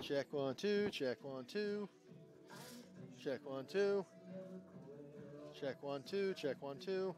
Check 1 2. Check 1 2. Check 1 2. Check 1 2. Check 1 2.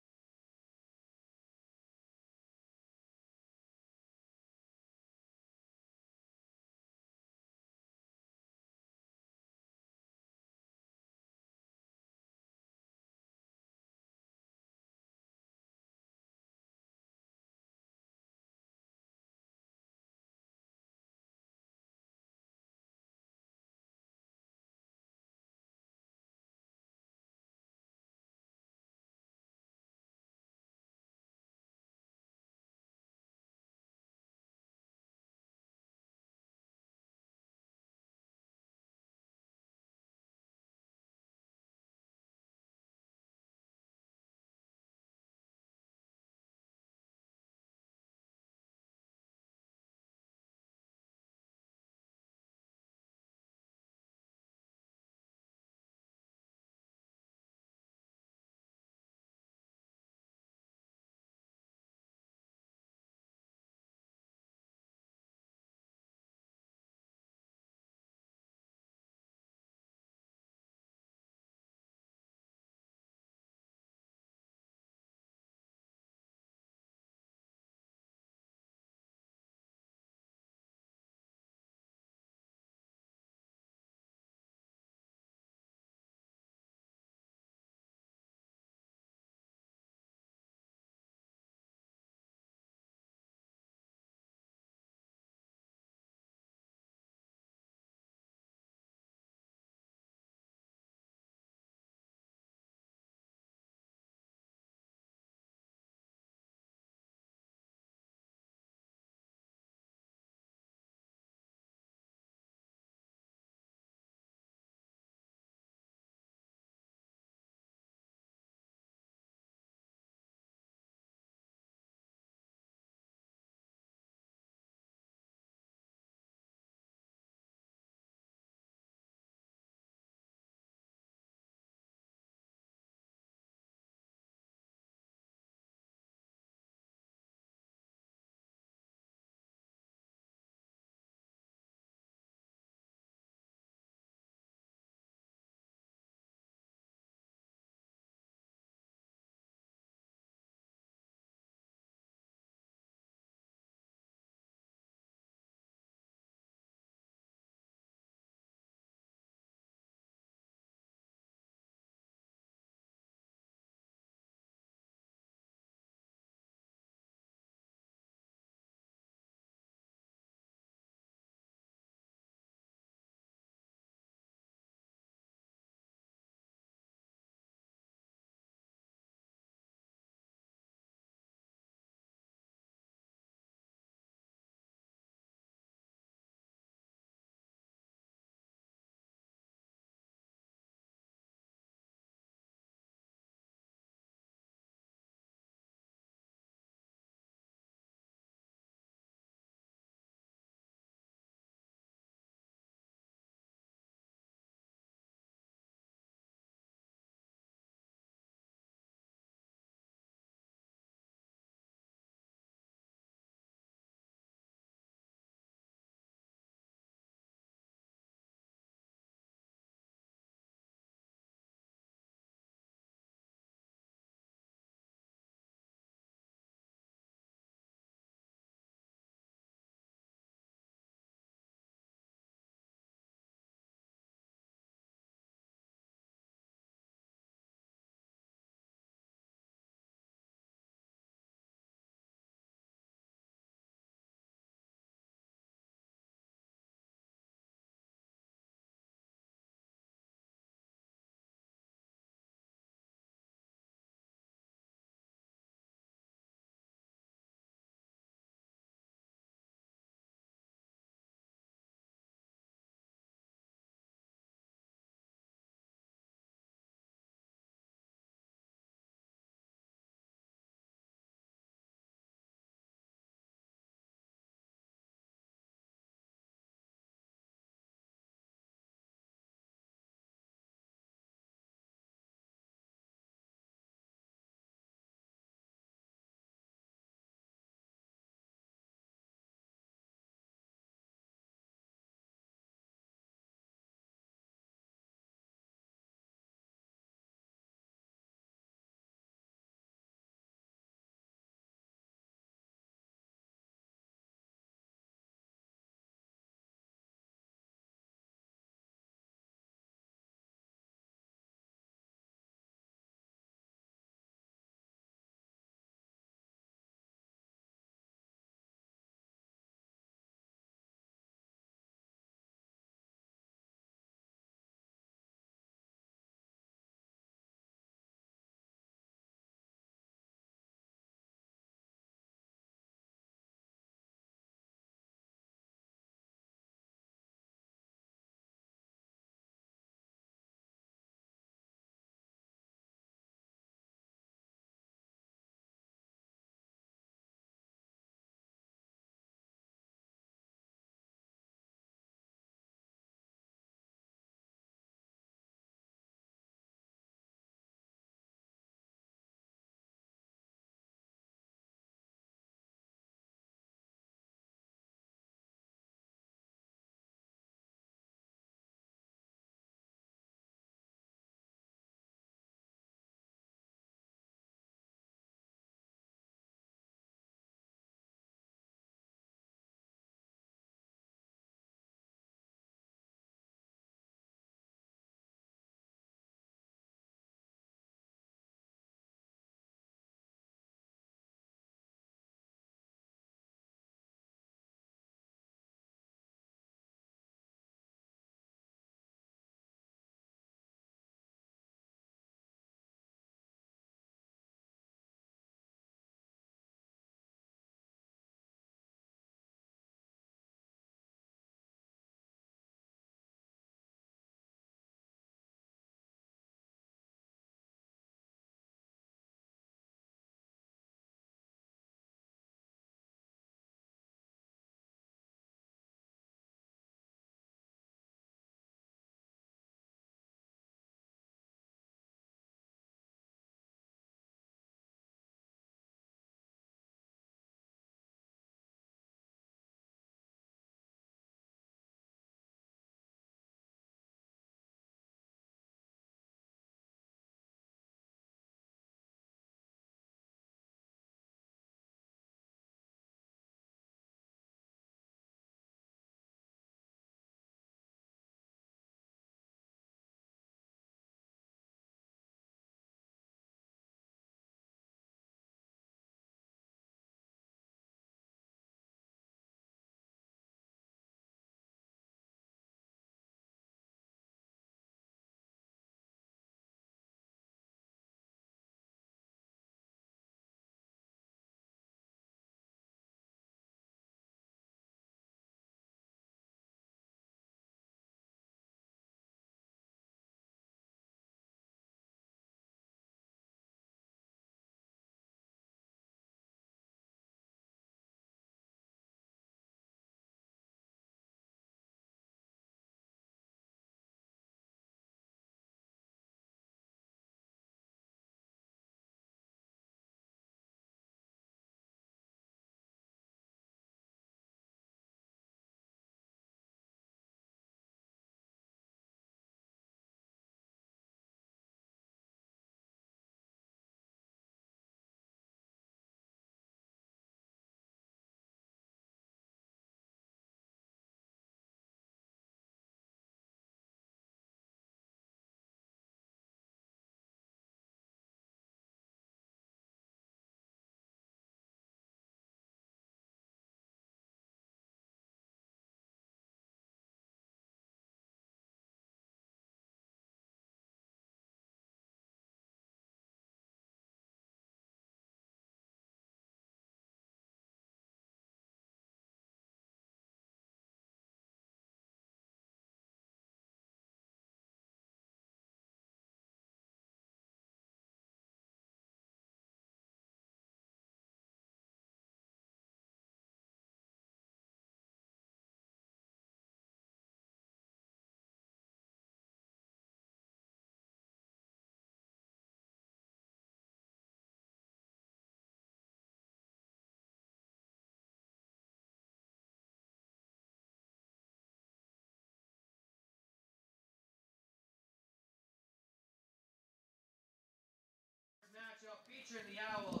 featuring the Owls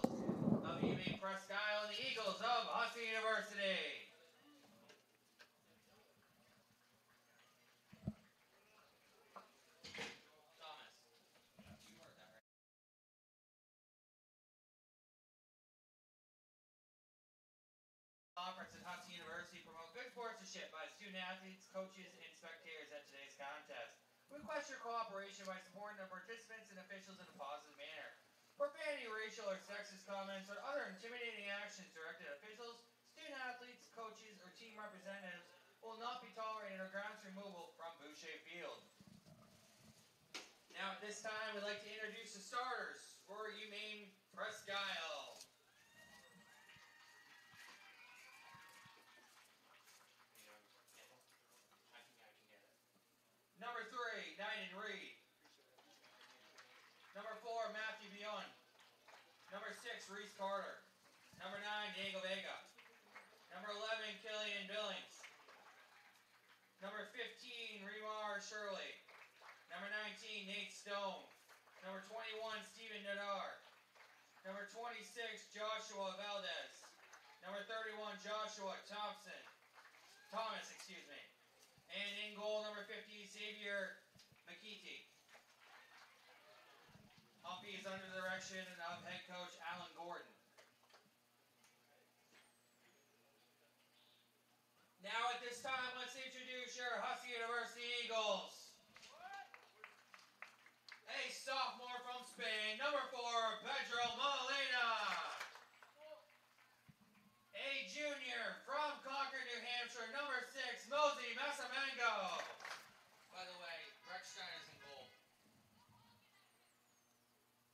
of Maine-Presque Isle and the Eagles of Husson University. Conference at Husson University promote good sportsmanship by student athletes, coaches, and spectators at today's contest. We request your cooperation by supporting the participants and officials in a positive manner. Profanity, racial, or sexist comments or other intimidating actions directed at officials, student athletes, coaches, or team representatives will not be tolerated or grounds removal from Boucher Field. Now at this time, we'd like to introduce the starters for Maine-Presque Isle. Number 3, Knighton Reed. Number 4, Matthew Beyond. Number 6, Reese Carter. Number 9, Diego Vega. Number 11, Killian Billings. Number 15, Remar Shirley. Number 19, Nate Stone. Number 21, Stephen Nadar. Number 26, Joshua Valdez. Number 31, Joshua Thomas. And in goal, number 50, Xavier McKeety. Humpy is under the direction of head coach Alan Gordon. Now at this time, let's introduce your Husson University Eagles. A sophomore from Spain, number 4, Pedro Molina. A junior from Concord, New Hampshire, number 6, Mosey Massamango. By the way, Rex Steiner's in goal.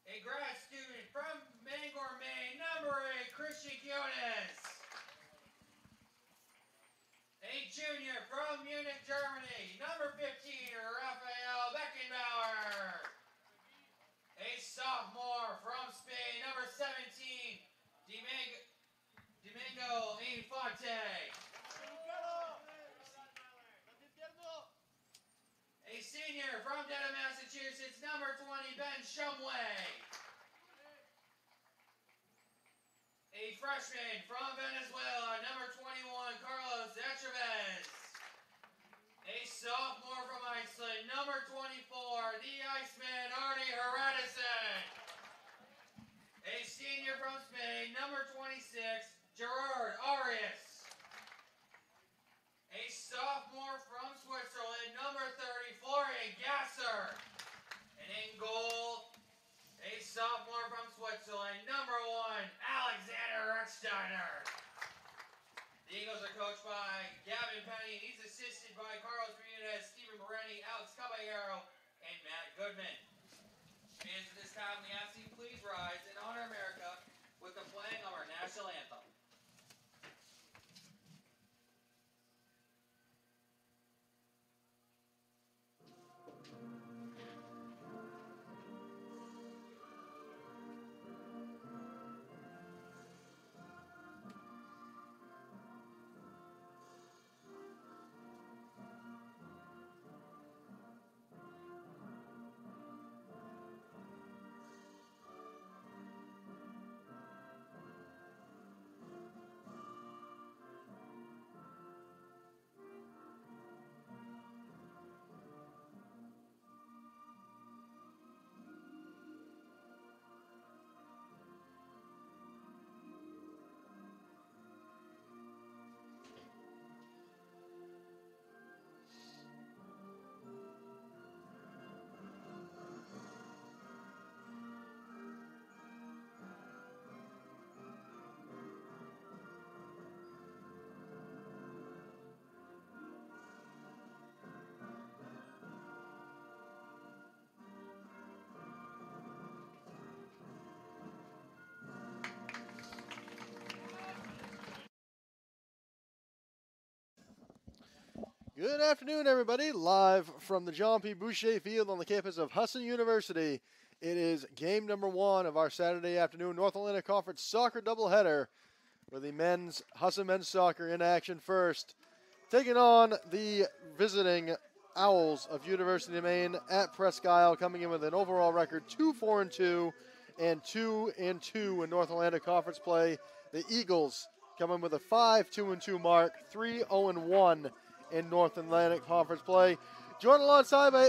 A grad student from Bangor, Maine, number 8, Christian Kionis. A junior from Munich, Germany, number 15, Rafael Beckenbauer. A sophomore from Spain, number 17, Domingo Infante. A senior from Dedham, Massachusetts, number 20, Ben Shumway. A freshman from Venezuela, number 21, Carlos Echeves. A sophomore from Iceland, number 24, the Iceman, Arnie Heradison. A senior from Spain, number 26, Gerard Arias. A sophomore from Switzerland, number 30, Florian Gasser. And in goal, a sophomore from Switzerland, number 1, Alexander Ecksteiner. The Eagles are coached by Gavin Penny, and he's assisted by Carlos Bermudez, Stephen Moreni, Alex Caballero, and Matt Goodman. Fans, at this time, we ask you please rise and honor America with the playing of our national anthem. Good afternoon, everybody. Live from the John P. Boucher Field on the campus of Husson University. It is game number 1 of our Saturday afternoon North Atlantic Conference soccer doubleheader, with the Husson men's soccer in action first, taking on the visiting Owls of University of Maine at Presque Isle, coming in with an overall record 2-4-2 and 2-2 in North Atlantic Conference play. The Eagles come in with a 5-2-2 mark, 3-0-1 in North Atlantic Conference play. Joined alongside by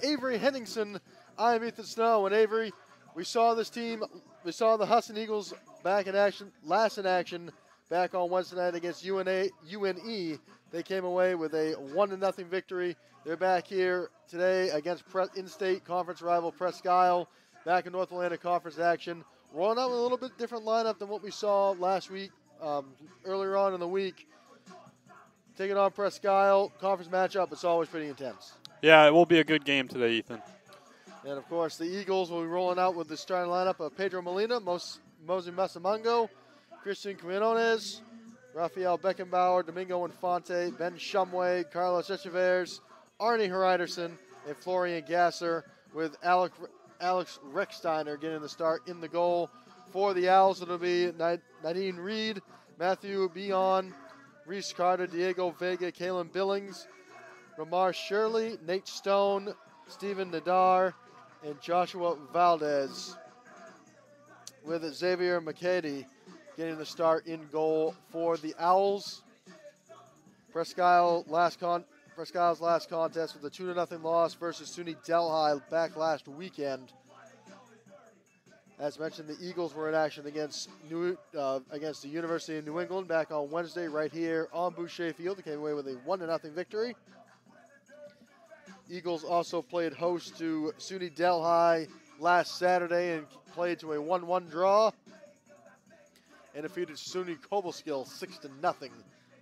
Avery Henningsen, I am Ethan Snow. And Avery, we saw this team, we saw the Husson Eagles last in action back on Wednesday night against UNE. They came away with a 1-0 victory. They're back here today against in-state conference rival Presque Isle, back in North Atlantic Conference action. Rolling out with a little bit different lineup than what we saw last week, earlier on in the week. Taking on Presque Isle, conference matchup, it's always pretty intense. Yeah, it will be a good game today, Ethan. And, of course, the Eagles will be rolling out with the starting lineup of Pedro Molina, Mosey Masamungo, Christian Quinones, Rafael Beckenbauer, Domingo Infante, Ben Shumway, Carlos Echeverres, Arnie Hreiderson, and Florian Gasser, with Alex Recksteiner getting the start in the goal. For the Owls, it'll be Nadine Reed, Matthew Bion, Reese Carter, Diego Vega, Kalen Billings, Ramar Shirley, Nate Stone, Stephen Nadar, and Joshua Valdez, with Xavier McCady getting the start in goal for the Owls. Presque Isle's last contest with a 2-0 loss versus SUNY Delhi back last weekend. As mentioned, the Eagles were in action against the University of New England back on Wednesday right here on Boucher Field. They came away with a 1-0 victory. Eagles also played host to SUNY Delhi last Saturday and played to a 1-1 draw, and defeated SUNY Cobleskill 6-0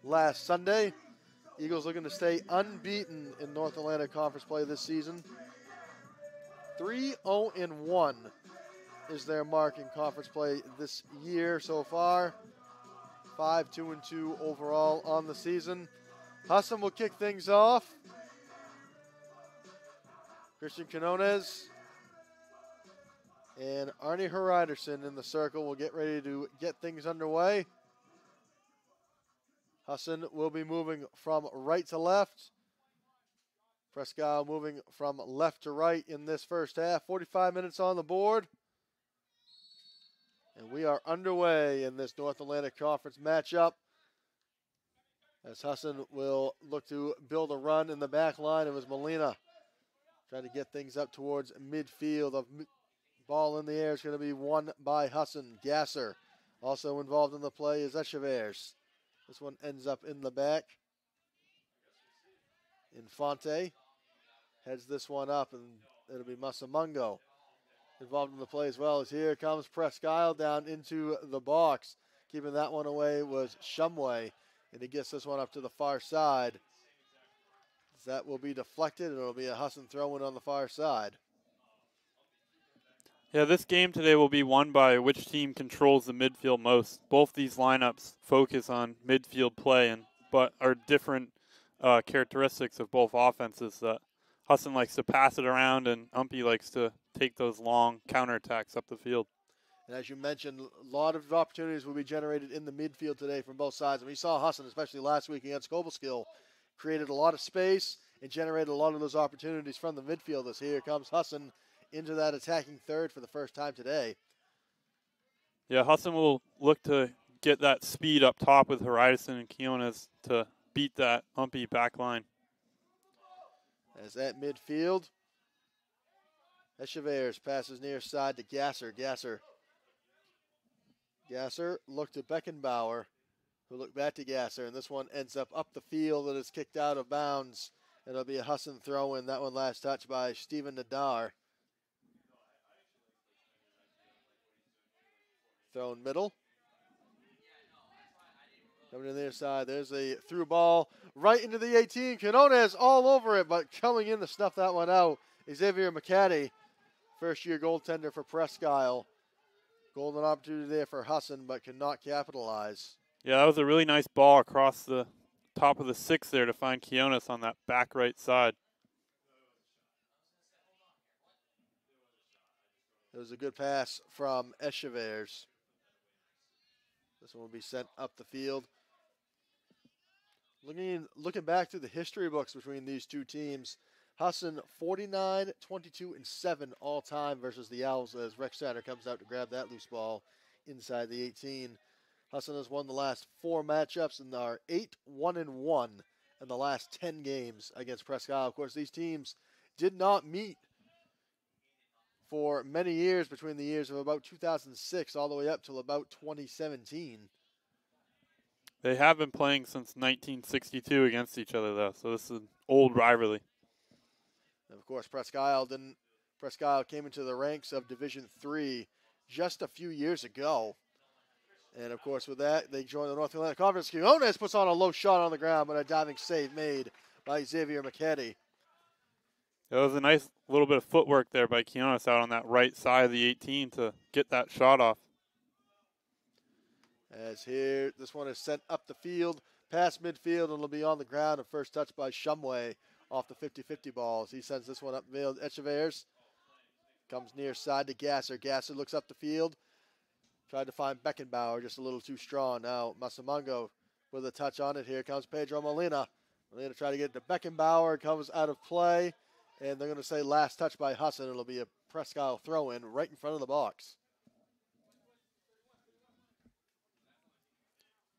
last Sunday. Eagles looking to stay unbeaten in North Atlantic Conference play this season. 3-0-1 is their mark in conference play this year so far. 5-2-2 overall on the season. Husson will kick things off. Christian Quinones and Arnie Hreiderson in the circle will get ready to get things underway. Husson will be moving from right to left. Presque Isle moving from left to right in this first half. 45 minutes on the board. And we are underway in this North Atlantic Conference matchup, as Husson will look to build a run in the back line. It was Molina trying to get things up towards midfield. Ball in the air is going to be won by Husson. Gasser also involved in the play is Echeverres. This one ends up in the back. Infante heads this one up, and it'll be Masamungo involved in the play as well. As here comes Presque Isle down into the box. Keeping that one away was Shumway, and he gets this one up to the far side. That will be deflected, and it'll be a Husson throw-in on the far side. Yeah, this game today will be won by which team controls the midfield most. Both these lineups focus on midfield play, but are different characteristics of both offenses. Husson likes to pass it around, and Umpy likes to take those long counterattacks up the field. And as you mentioned, a lot of opportunities will be generated in the midfield today from both sides. And we saw Husson, especially last week against Cobleskill, created a lot of space and generated a lot of those opportunities from the midfield. As here comes Husson into that attacking third for the first time today. Yeah, Husson will look to get that speed up top with Hreiderson and Quinones to beat that Umpy back line. As at midfield, Echeverres passes near side to Gasser. Gasser looked to Beckenbauer, who looked back to Gasser, and this one ends up the field and is kicked out of bounds. It'll be a Husson throw-in. That one last touch by Stephen Nadar. Thrown middle. Coming to the other side, there's a through ball right into the 18. Quinones all over it, but coming in to snuff that one out. Xavier McCady, first-year goaltender for Presque Isle. Golden opportunity there for Husson, but cannot capitalize. Yeah, that was a really nice ball across the top of the six there to find Quinones on that back right side. It was a good pass from Echeverres. This one will be sent up the field. Looking back through the history books between these two teams, Husson 49, 22, and 7 all time versus the Owls as Rex Steiner comes out to grab that loose ball inside the 18. Husson has won the last 4 matchups and are 8-1-1 in the last 10 games against Presque Isle. Of course, these teams did not meet for many years between the years of about 2006 all the way up till about 2017. They have been playing since 1962 against each other, though, so this is an old rivalry. And of course, Presque Isle came into the ranks of Division III just a few years ago. And of course, with that, they joined the North Atlantic Conference. Quinones puts on a low shot on the ground, but a diving save made by Xavier McKetty. It was a nice little bit of footwork there by Quinones out on that right side of the 18 to get that shot off. As here, this one is sent up the field, past midfield, and it'll be on the ground. A first touch by Shumway off the 50-50 balls. He sends this one up the field. Echeverres comes near side to Gasser. Gasser looks up the field. Tried to find Beckenbauer, just a little too strong. Now Masamango with a touch on it. Here comes Pedro Molina. Molina trying to get it to Beckenbauer. Comes out of play. And they're going to say last touch by Husson. It'll be a Presque Isle throw-in right in front of the box.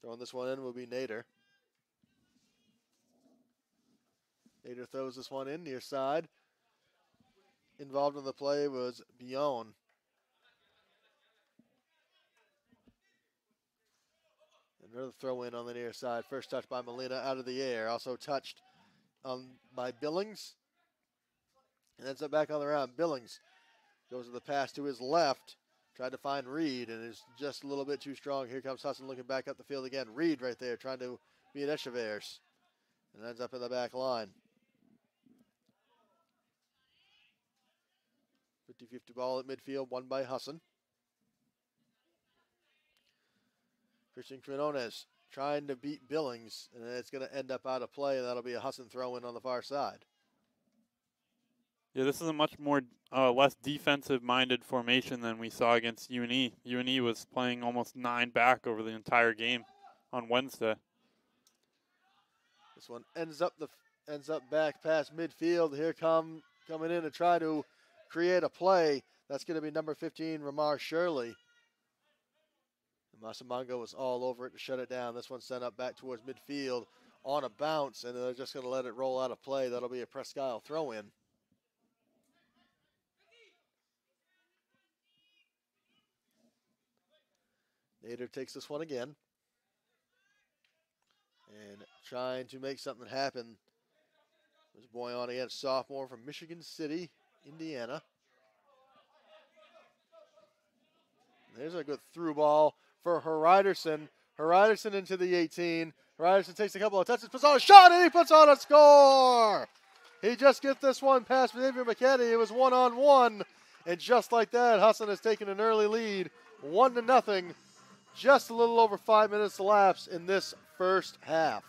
Throwing this one in will be Nader. Nader throws this one in near side. Involved in the play was Bion. Another throw in on the near side. First touch by Molina out of the air. Also touched by Billings. And ends up back on the round. Billings goes to the pass to his left. Tried to find Reed and is just a little bit too strong. Here comes Husson looking back up the field again. Reed right there trying to beat Echeverres. And ends up in the back line. 50-50 ball at midfield, won by Husson. Christian Quinones trying to beat Billings, and it's going to end up out of play, and that'll be a Husson throw-in on the far side. Yeah, this is a much more less defensive-minded formation than we saw against UNE. UNE was playing almost 9 back over the entire game on Wednesday. This one ends up back past midfield. Here coming in to try to create a play. That's going to be number 15, Ramar Shirley. Masamango was all over it to shut it down. This one sent up back towards midfield on a bounce, and they're just going to let it roll out of play. That'll be a Presque Isle throw-in. Nader takes this one again. And trying to make something happen. This boy on again, sophomore from Michigan City, Indiana. There's a good through ball for Heriderson. Heriderson into the 18. Heriderson takes a couple of touches, puts on a shot, and he puts on a score! He just gets this one past Xavier McKetty. It was 1-on-1. And just like that, Husson has taken an early lead, 1-0. Just a little over 5 minutes elapsed in this first half.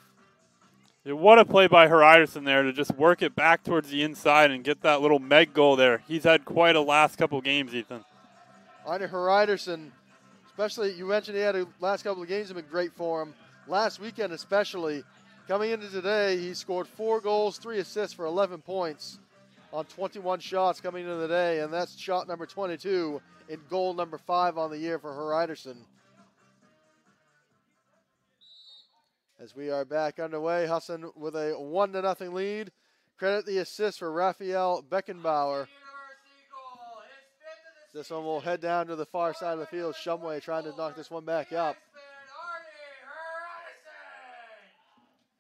Yeah, what a play by Heriderson there to just work it back towards the inside and get that little Meg goal there. He's had quite a last couple games, Ethan. Arne Heriderson, especially, you mentioned he had a last couple of games have been great for him. Last weekend especially, coming into today, he scored 4 goals, 3 assists for 11 points on 21 shots coming into the day, and that's shot number 22 and goal number 5 on the year for Heriderson. As we are back underway, Husson with a 1-0 lead. Credit the assist for Raphael Beckenbauer. This one will head down to the far side of the field. Shumway trying to knock this one back up.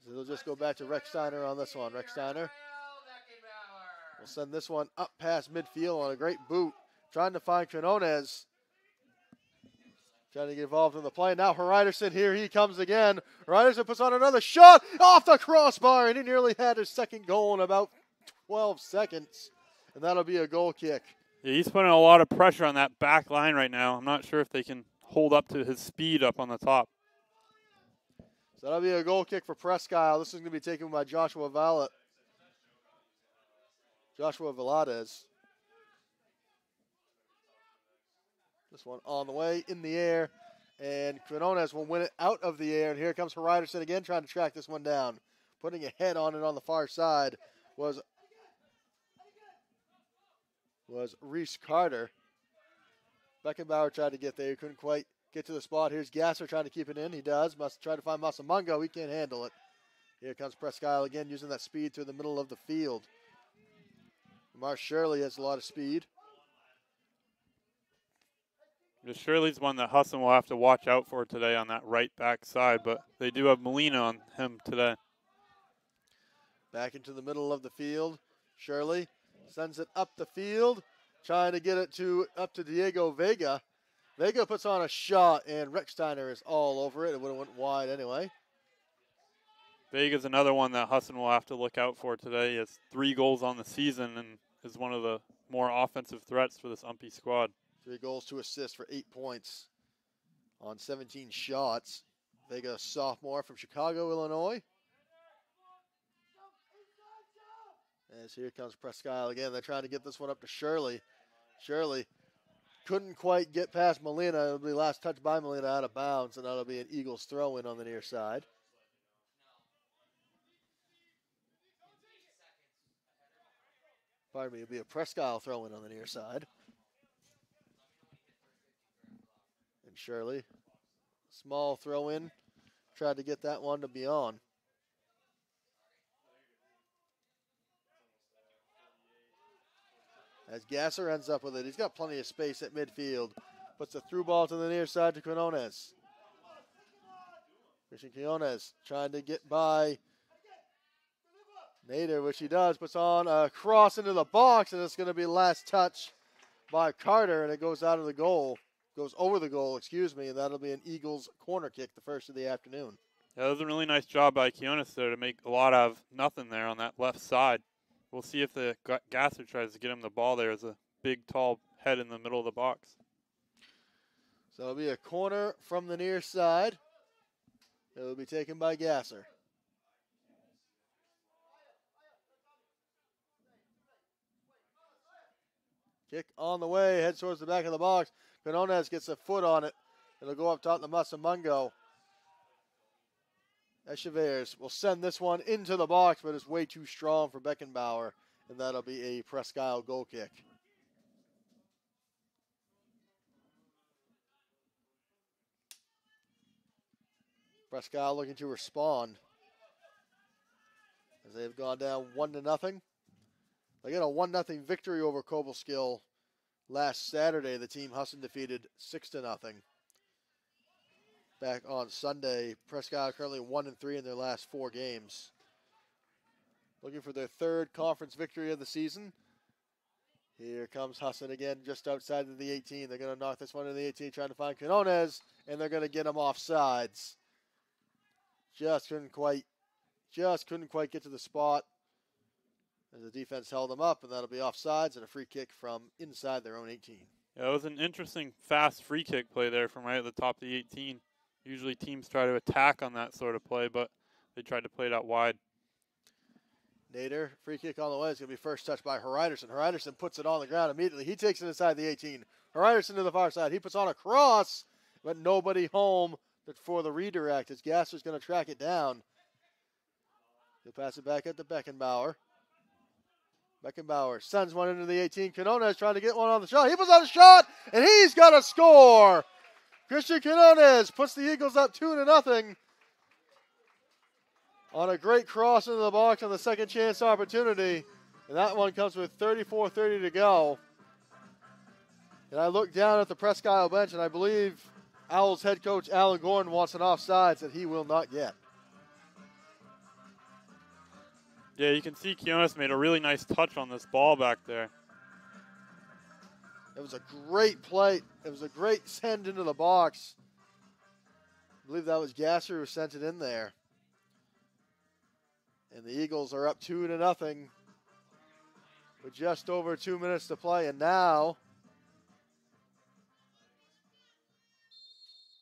So they'll just go back to Rex Steiner on this one. Rex Steiner will send this one up past midfield on a great boot. Trying to find Quinones. Trying to get involved in the play. Now Heriderson, here he comes again. Heriderson puts on another shot off the crossbar, and he nearly had his second goal in about 12 seconds. And that'll be a goal kick. Yeah, he's putting a lot of pressure on that back line right now. I'm not sure if they can hold up to his speed up on the top. So that'll be a goal kick for Presque Isle. This is going to be taken by Joshua Valadez. This one on the way, in the air, and Quinones will win it out of the air. And here comes Heriderson again, trying to track this one down. Putting a head on it on the far side was was Reese Carter. Beckenbauer tried to get there. He couldn't quite get to the spot. Here's Gasser trying to keep it in. He does. Must try to find Masamungo. He can't handle it. Here comes Presque Isle again, using that speed through the middle of the field. Lamar Shirley has a lot of speed. Shirley's one that Husson will have to watch out for today on that right back side, but they do have Molina on him today. Back into the middle of the field. Shirley sends it up the field, trying to get it up to Diego Vega. Vega puts on a shot, and Rechsteiner is all over it. It would have went wide anyway. Vega's another one that Husson will have to look out for today. He has 3 goals on the season and is one of the more offensive threats for this Umpy squad. 3 goals, 2 assists for 8 points on 17 shots. Vega, sophomore from Chicago, Illinois. As here comes Presque Isle again. They're trying to get this one up to Shirley. Shirley couldn't quite get past Molina. It'll be last touch by Molina out of bounds, and that'll be an Eagles throw-in on the near side. Pardon me, it'll be a Presque Isle throw-in on the near side. And Shirley, small throw-in, tried to get that one to be on. As Gasser ends up with it, he's got plenty of space at midfield. Puts the through ball to the near side to Quinones. Christian Quinones trying to get by Nader, which he does. Puts on a cross into the box, and it's going to be last touch by Carter, and it goes out of the goal. Goes over the goal, excuse me, and that'll be an Eagles corner kick, the first of the afternoon. Yeah, that was a really nice job by Quinones there to make a lot out of nothing there on that left side. We'll see if the Gasser tries to get him the ball there as a big, tall head in the middle of the box. So it'll be a corner from the near side. It will be taken by Gasser. Kick on the way, heads towards the back of the box. Quinones gets a foot on it. It'll go up top to Masamungo. Echeverres will send this one into the box, but it's way too strong for Beckenbauer, and that'll be a Presque Isle goal kick. Presque Isle looking to respond as they've gone down 1-0. They got a 1-0 victory over Cobleskill last Saturday. The team Husson defeated 6-0. Back on Sunday, Presque Isle currently 1-3 in their last 4 games. Looking for their 3rd conference victory of the season. Here comes Husson again, just outside of the 18. They're going to knock this one in the 18, trying to find Quinones, and they're going to get him off sides. Just couldn't quite get to the spot as the defense held them up, and that'll be offsides and a free kick from inside their own 18. Yeah, it was an interesting, fast free kick play there from right at the top of the 18. Usually teams try to attack on that sort of play, but they tried to play it out wide. Nader, free kick on the way. It's going to be first touched by Hreiderson. Hreiderson puts it on the ground immediately. He takes it inside the 18. Hreiderson to the far side. He puts on a cross, but nobody home for the redirect as Gasser's going to track it down. He'll pass it back up to Beckenbauer. Beckenbauer sends one into the 18. Quinones trying to get one on the shot. He puts on a shot, and he's got to score. Christian Quinones puts the Eagles up 2-0 on a great cross into the box on the second chance opportunity. And that one comes with 34:30 to go. And I look down at the Presque Isle bench, and I believe Owls head coach Alan Gordon wants an offsides that he will not get. Yeah, you can see Quinones made a really nice touch on this ball back there. It was a great play. It was a great send into the box. I believe that was Gasser who sent it in there. And the Eagles are up 2-0 with just over 2 minutes to play. And now,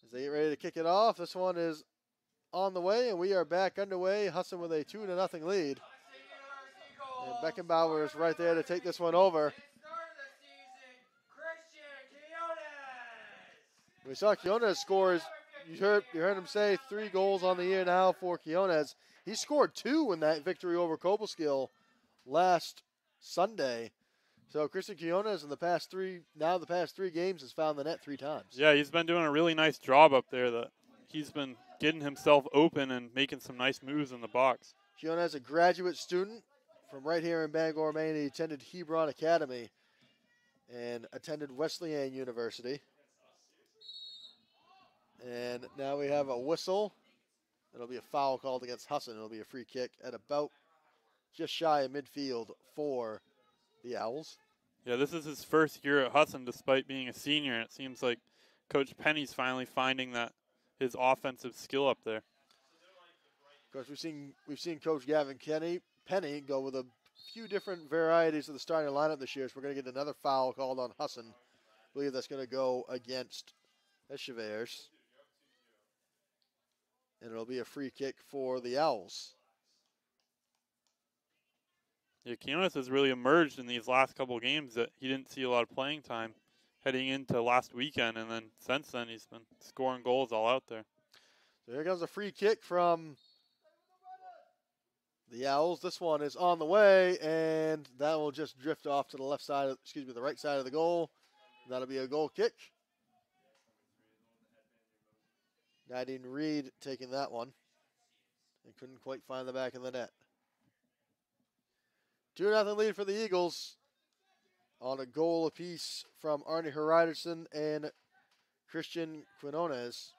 as they get ready to kick it off, this one is on the way, and we are back underway. Husson with a 2-0 lead. And Beckenbauer is right there to take this one over. We saw Quinones scores. You heard him say 3 goals on the year now for Quinones. He scored 2 in that victory over Cobleskill last Sunday. So Christian Quinones in the past three games has found the net 3 times. Yeah, he's been doing a really nice job up there. That he's been getting himself open and making some nice moves in the box. Quinones, a graduate student from right here in Bangor, Maine. He attended Hebron Academy and attended Wesleyan University. And now we have a whistle. It'll be a foul called against Husson. It'll be a free kick at about just shy of midfield for the Owls. Yeah, this is his first year at Husson despite being a senior. And it seems like Coach Penny's finally finding that his offensive skill up there. Of course, we've seen Coach Gavin Penny go with a few different varieties of the starting lineup this year. So we're going to get another foul called on Husson. I believe that's going to go against Echeverres. And it'll be a free kick for the Owls. Yeah, Quinones has really emerged in these last couple of games that he didn't see a lot of playing time heading into last weekend, and then since then he's been scoring goals all out there. So here comes a free kick from the Owls. This one is on the way, and that will just drift off to the the right side of the goal. That'll be a goal kick. Nadine Reed taking that one and couldn't quite find the back of the net. 2-0 lead for the Eagles on a goal apiece from Arnie Heriderson and Christian Quinones.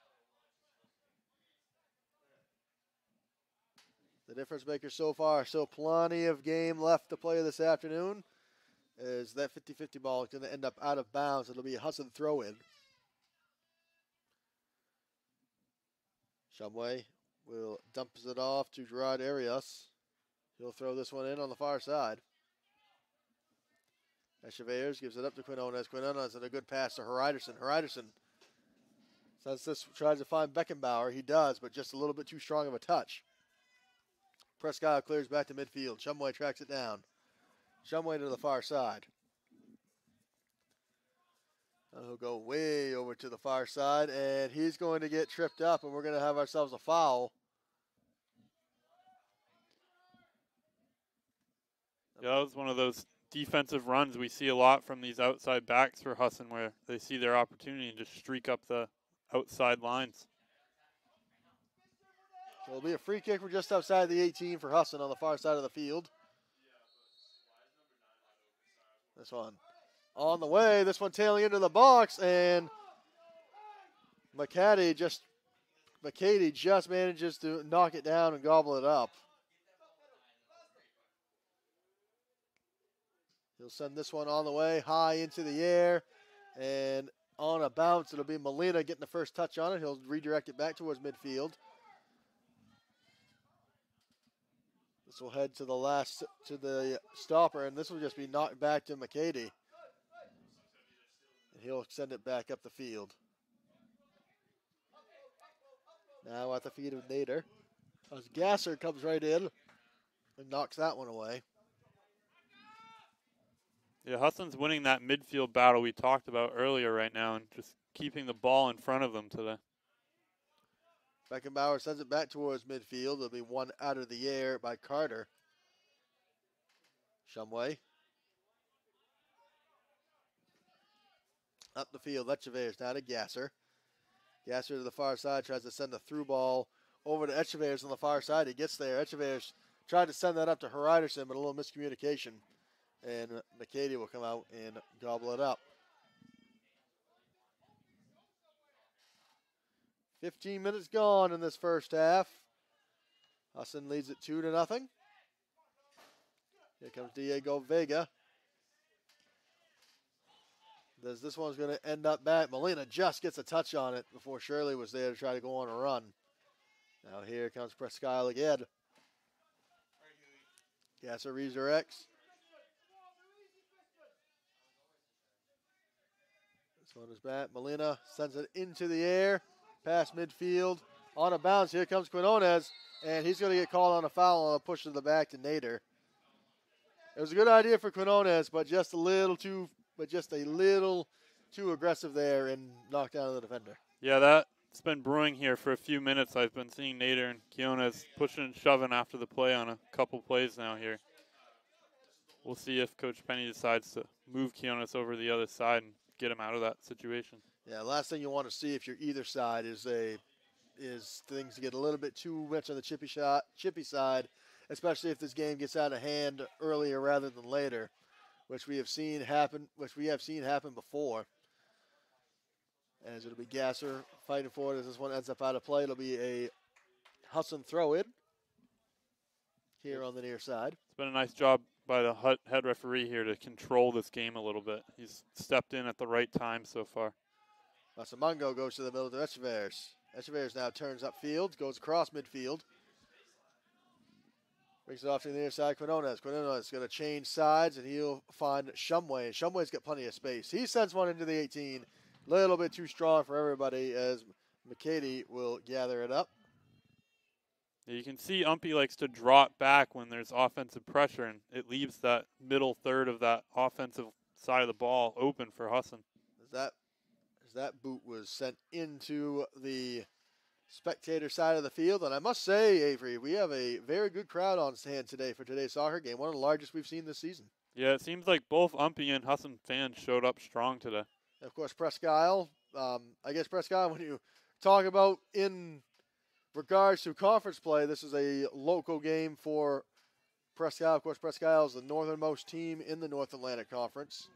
The difference maker so far, still plenty of game left to play this afternoon, as that 50-50 ball is going to end up out of bounds. It'll be a Husson throw-in. Shumway will dump it off to Gerard Arias. He'll throw this one in on the far side. Echeverres gives it up to Quinones. Quinones and a good pass to Heriderson. Heriderson tries to find Beckenbauer. He does, but just a little bit too strong of a touch. Presque Isle clears back to midfield. Shumway tracks it down. Shumway to the far side. He'll go way over to the far side, and he's going to get tripped up, and we're going to have ourselves a foul. Yeah, that was one of those defensive runs we see a lot from these outside backs for Husson, where they see their opportunity and just streak up the outside lines. So it'll be a free kick. We're just outside the 18 for Husson on the far side of the field. This one on the way. This one tailing into the box, and McCady just manages to knock it down and gobble it up. He'll send this one on the way, high into the air, and on a bounce, it'll be Molina getting the first touch on it. He'll redirect it back towards midfield. This will head to the stopper, and this will just be knocked back to McCady. And he'll send it back up the field. Now at the feet of Nader, as Gasser comes right in and knocks that one away. Yeah, Husson's winning that midfield battle we talked about earlier right now and just keeping the ball in front of them today. Beckenbauer sends it back towards midfield. It'll be one out of the air by Carter. Shumway. Up the field, Echeverres now to Gasser. Gasser to the far side, tries to send the through ball over to Echeverres on the far side. He gets there. Echeverres tried to send that up to Heriderson, but a little miscommunication. And McCady will come out and gobble it up. 15 minutes gone in this first half. Husson leads it 2-0. Here comes Diego Vega. This one's going to end up back. Molina just gets a touch on it before Shirley was there to try to go on a run. Now here comes Presque Isle again. Gasser redirects. This one is back. Molina sends it into the air, past midfield, on a bounce. Here comes Quinones, and he's going to get called on a foul on a push to the back to Nader. It was a good idea for Quinones, but just a little too aggressive there and knocked down the defender. Yeah, that's been brewing here for a few minutes. I've been seeing Nader and Quinones pushing and shoving after the play on a couple plays now here. We'll see if Coach Penny decides to move Quinones over the other side and get him out of that situation. Yeah, last thing you want to see if you're either side is things get a little bit too much on the chippy side, especially if this game gets out of hand earlier rather than later, which we have seen happen before. As it'll be Gasser fighting for it as this one ends up out of play. It'll be a Husson throw-in here on the near side. It's been a nice job by the head referee here to control this game a little bit. He's stepped in at the right time so far. Masamango goes to the middle to Echeverres. Echeverres now turns upfield, goes across midfield. Brings it off to the near side, Quinones. Quinones is going to change sides, and he'll find Shumway. Shumway's got plenty of space. He sends one into the 18. A little bit too strong for everybody as McCady will gather it up. You can see Umpy likes to drop back when there's offensive pressure, and it leaves that middle third of that offensive side of the ball open for Husson. As that boot was sent into the spectator side of the field. And I must say, Avery, we have a very good crowd on hand today for today's soccer game, one of the largest we've seen this season. Yeah, it seems like both Umpy and Husson fans showed up strong today. And of course, Presque Isle. I guess Presque Isle, when you talk about in regards to conference play, this is a local game for Presque Isle. Of course, Presque Isle is the northernmost team in the North Atlantic Conference.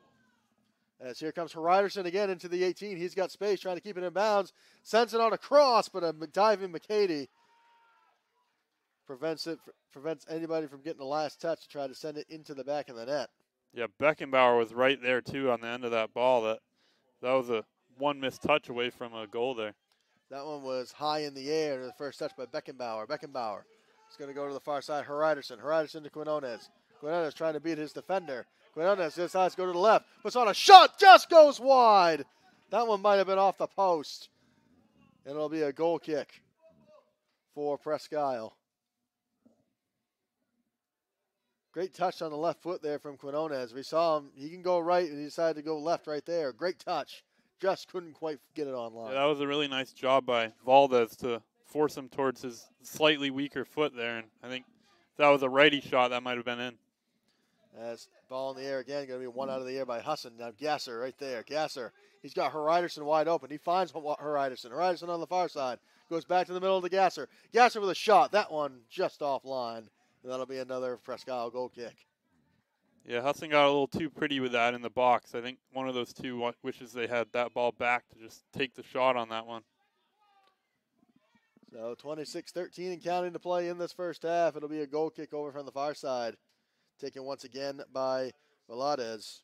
As here comes Hryderson again into the 18. He's got space, trying to keep it in bounds. Sends it on a cross, but a diving McCady prevents anybody from getting the last touch to try to send it into the back of the net. Yeah, Beckenbauer was right there, too, on the end of that ball. That was a one missed touch away from a goal there. That one was high in the air. The first touch by Beckenbauer. Beckenbauer is going to go to the far side. Hryderson. Hryderson to Quinones. Quinones trying to beat his defender. Quinones decides to go to the left. Puts on a shot. Just goes wide. That one might have been off the post. And it'll be a goal kick for Presque Isle. Great touch on the left foot there from Quinones. We saw him. He can go right, and he decided to go left right there. Great touch. Just couldn't quite get it online. Yeah, that was a really nice job by Valdez to force him towards his slightly weaker foot there. And I think if that was a righty shot, that might have been in. As ball in the air again, going to be one out of the air by Husson. Now Gasser right there. Gasser, he's got Hryderson wide open. He finds Hryderson. Hryderson on the far side. Goes back to the middle of the Gasser. Gasser with a shot. That one just offline. And that'll be another Presque Isle goal kick. Yeah, Husson got a little too pretty with that in the box. I think one of those two wishes they had that ball back to just take the shot on that one. So 26-13 and counting to play in this first half. It'll be a goal kick over from the far side. Taken once again by Veladez.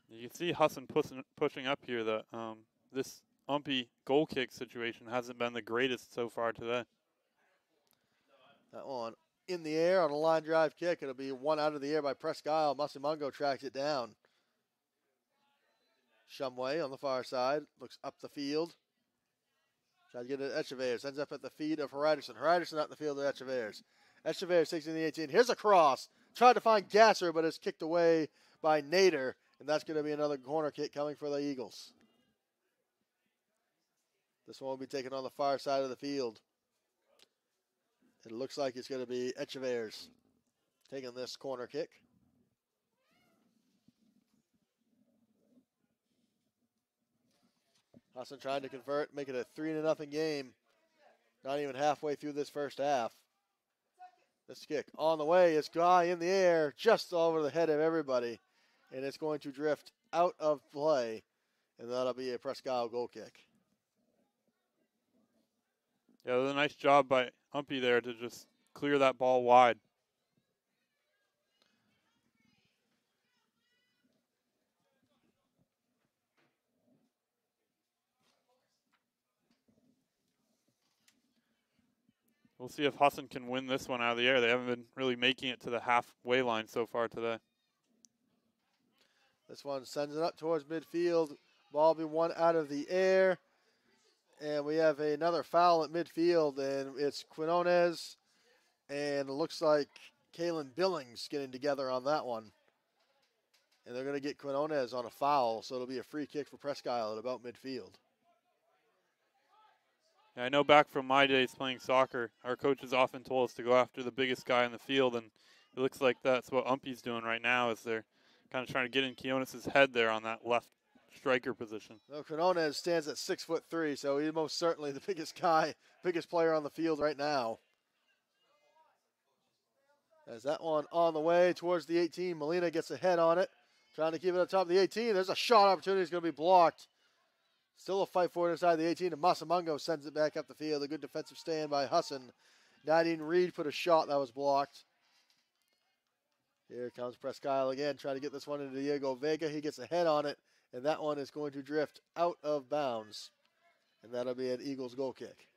You can see Husson pushing up here that this Umpy goal kick situation hasn't been the greatest so far today. That one in the air on a line drive kick. It'll be one out of the air by Presque Isle. Masamango tracks it down. Shumway on the far side. Looks up the field. Try to get it at Echeverres. Ends up at the feet of Hryderson. Hryderson out in the field of Echeverres. Echeverres takes in the 18. Here's a cross. Tried to find Gasser, but it's kicked away by Nader. And that's going to be another corner kick coming for the Eagles. This one will be taken on the far side of the field. It looks like it's going to be Echeverres taking this corner kick. Husson trying to convert, make it a 3-0 game. Not even halfway through this first half. This kick on the way. It's high in the air, just over the head of everybody. And it's going to drift out of play. And that'll be a Presque Isle goal kick. Yeah, it was a nice job by Umpy there to just clear that ball wide. We'll see if Husson can win this one out of the air. They haven't been really making it to the halfway line so far today. This one sends it up towards midfield. Ball be one out of the air. And we have another foul at midfield, and it's Quinones, and it looks like Kalen Billings getting together on that one. And they're going to get Quinones on a foul, so it'll be a free kick for Presque Isle at about midfield. Yeah, I know back from my days playing soccer, our coaches often told us to go after the biggest guy in the field, and It looks like that's what Umpy's doing right now, is they're kind of trying to get in Quinones' head there on that left striker position. Well, Quinones stands at 6'3", so he's most certainly the biggest guy, biggest player on the field right now. As that one on the way towards the 18, Molina gets a head on it, trying to keep it up top of the 18. There's a shot opportunity, it's going to be blocked. Still a fight for it inside the 18, and Masamungo sends it back up the field. A good defensive stand by Husson. Nadine Reed put a shot that was blocked. Here comes Presque Isle again, trying to get this one into Diego Vega. He gets a head on it, and that one is going to drift out of bounds. And that'll be an Eagles goal kick.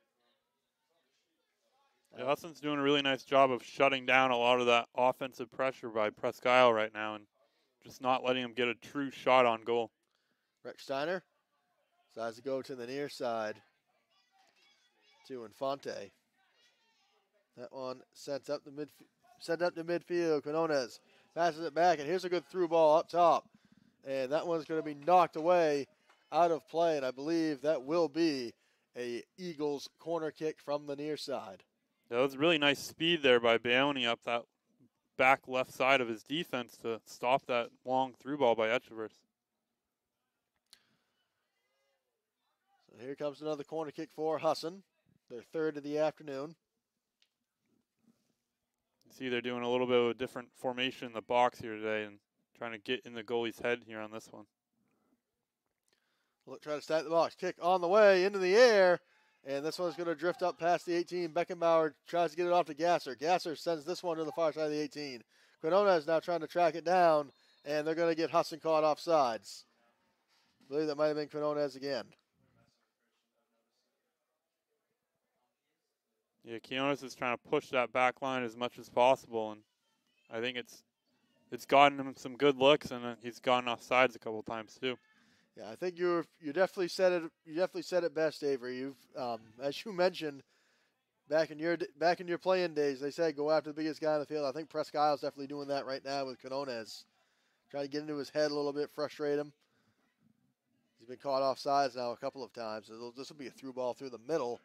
Yeah, Husson's doing a really nice job of shutting down a lot of that offensive pressure by Presque Isle right now and just not letting him get a true shot on goal. Rechsteiner decides to go to the near side to Infante. That one sent up to midfield. Quinones passes it back, and here's a good through ball up top. And that one's going to be knocked away out of play, and I believe that will be a Eagles corner kick from the near side. Yeah, that was really nice speed there by Bayoni up that back left side of his defense to stop that long through ball by Echevers. So here comes another corner kick for Husson, their third of the afternoon. You see they're doing a little bit of a different formation in the box here today and trying to get in the goalie's head here on this one. Look, try to stack the box. Kick on the way, into the air. And this one's going to drift up past the 18. Beckenbauer tries to get it off to Gasser. Gasser sends this one to the far side of the 18. Quinones now trying to track it down, and they're going to get Husson caught off sides. I believe that might have been Quinones again. Yeah, Quinones is trying to push that back line as much as possible, and I think it's gotten him some good looks, and he's gotten off sides a couple times too. Yeah, I think you definitely said it. You definitely said it best, Avery. You've, as you mentioned, back in your playing days, they said go after the biggest guy on the field. I think Presque Isle's definitely doing that right now with Quinones, trying to get into his head a little bit, frustrate him. He's been caught off sides now a couple of times. So this will be a through ball through the middle,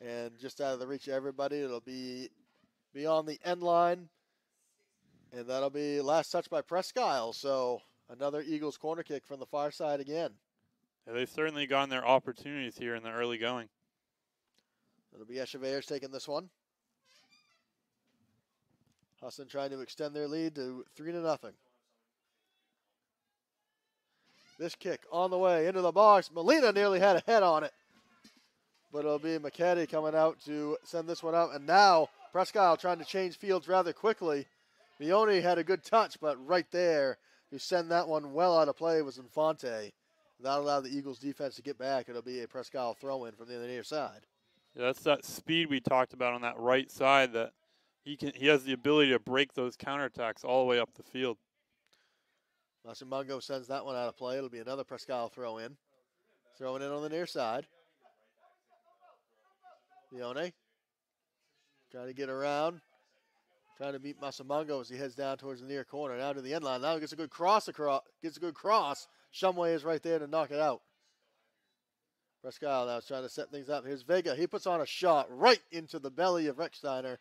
and just out of the reach of everybody. It'll be beyond the end line, and that'll be last touch by Presque Isle. So another Eagles corner kick from the far side again. Yeah, they've certainly gotten their opportunities here in the early going. It'll be Echevers taking this one. Husson trying to extend their lead to 3-0. This kick on the way into the box. Molina nearly had a head on it. But it'll be McCaddy coming out to send this one out. And now Presque Isle trying to change fields rather quickly. Bayoni had a good touch, but right there, to send that one well out of play was Infante. That allowed the Eagles defense to get back. It'll be a Presque Isle throw-in from the near side. Yeah, that's that speed we talked about on that right side that he has the ability to break those counterattacks all the way up the field. Masamungo sends that one out of play. It'll be another Presque Isle throw-in. Throwing in on the near side. Bayoni trying to get around. Trying to beat Masamungo as he heads down towards the near corner. Now to the end line. Now he gets a good cross across. Gets a good cross. Shumway is right there to knock it out. Presque Isle now is trying to set things up. Here's Vega. He puts on a shot right into the belly of Rechsteiner.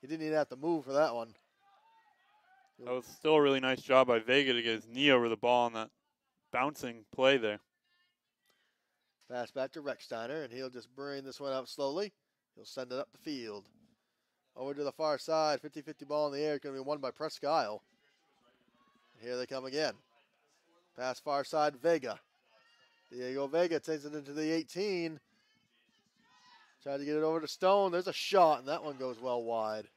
He didn't even have to move for that one. That was still a really nice job by Vega to get his knee over the ball on that bouncing play there. Pass back to Rechsteiner, and he'll just bring this one out slowly. He'll send it up the field. Over to the far side, 50-50 ball in the air. It's going to be won by Presque Isle. Here they come again. Pass far side, Vega. Diego Vega takes it into the 18. Trying to get it over to Stone. There's a shot, and that one goes well wide.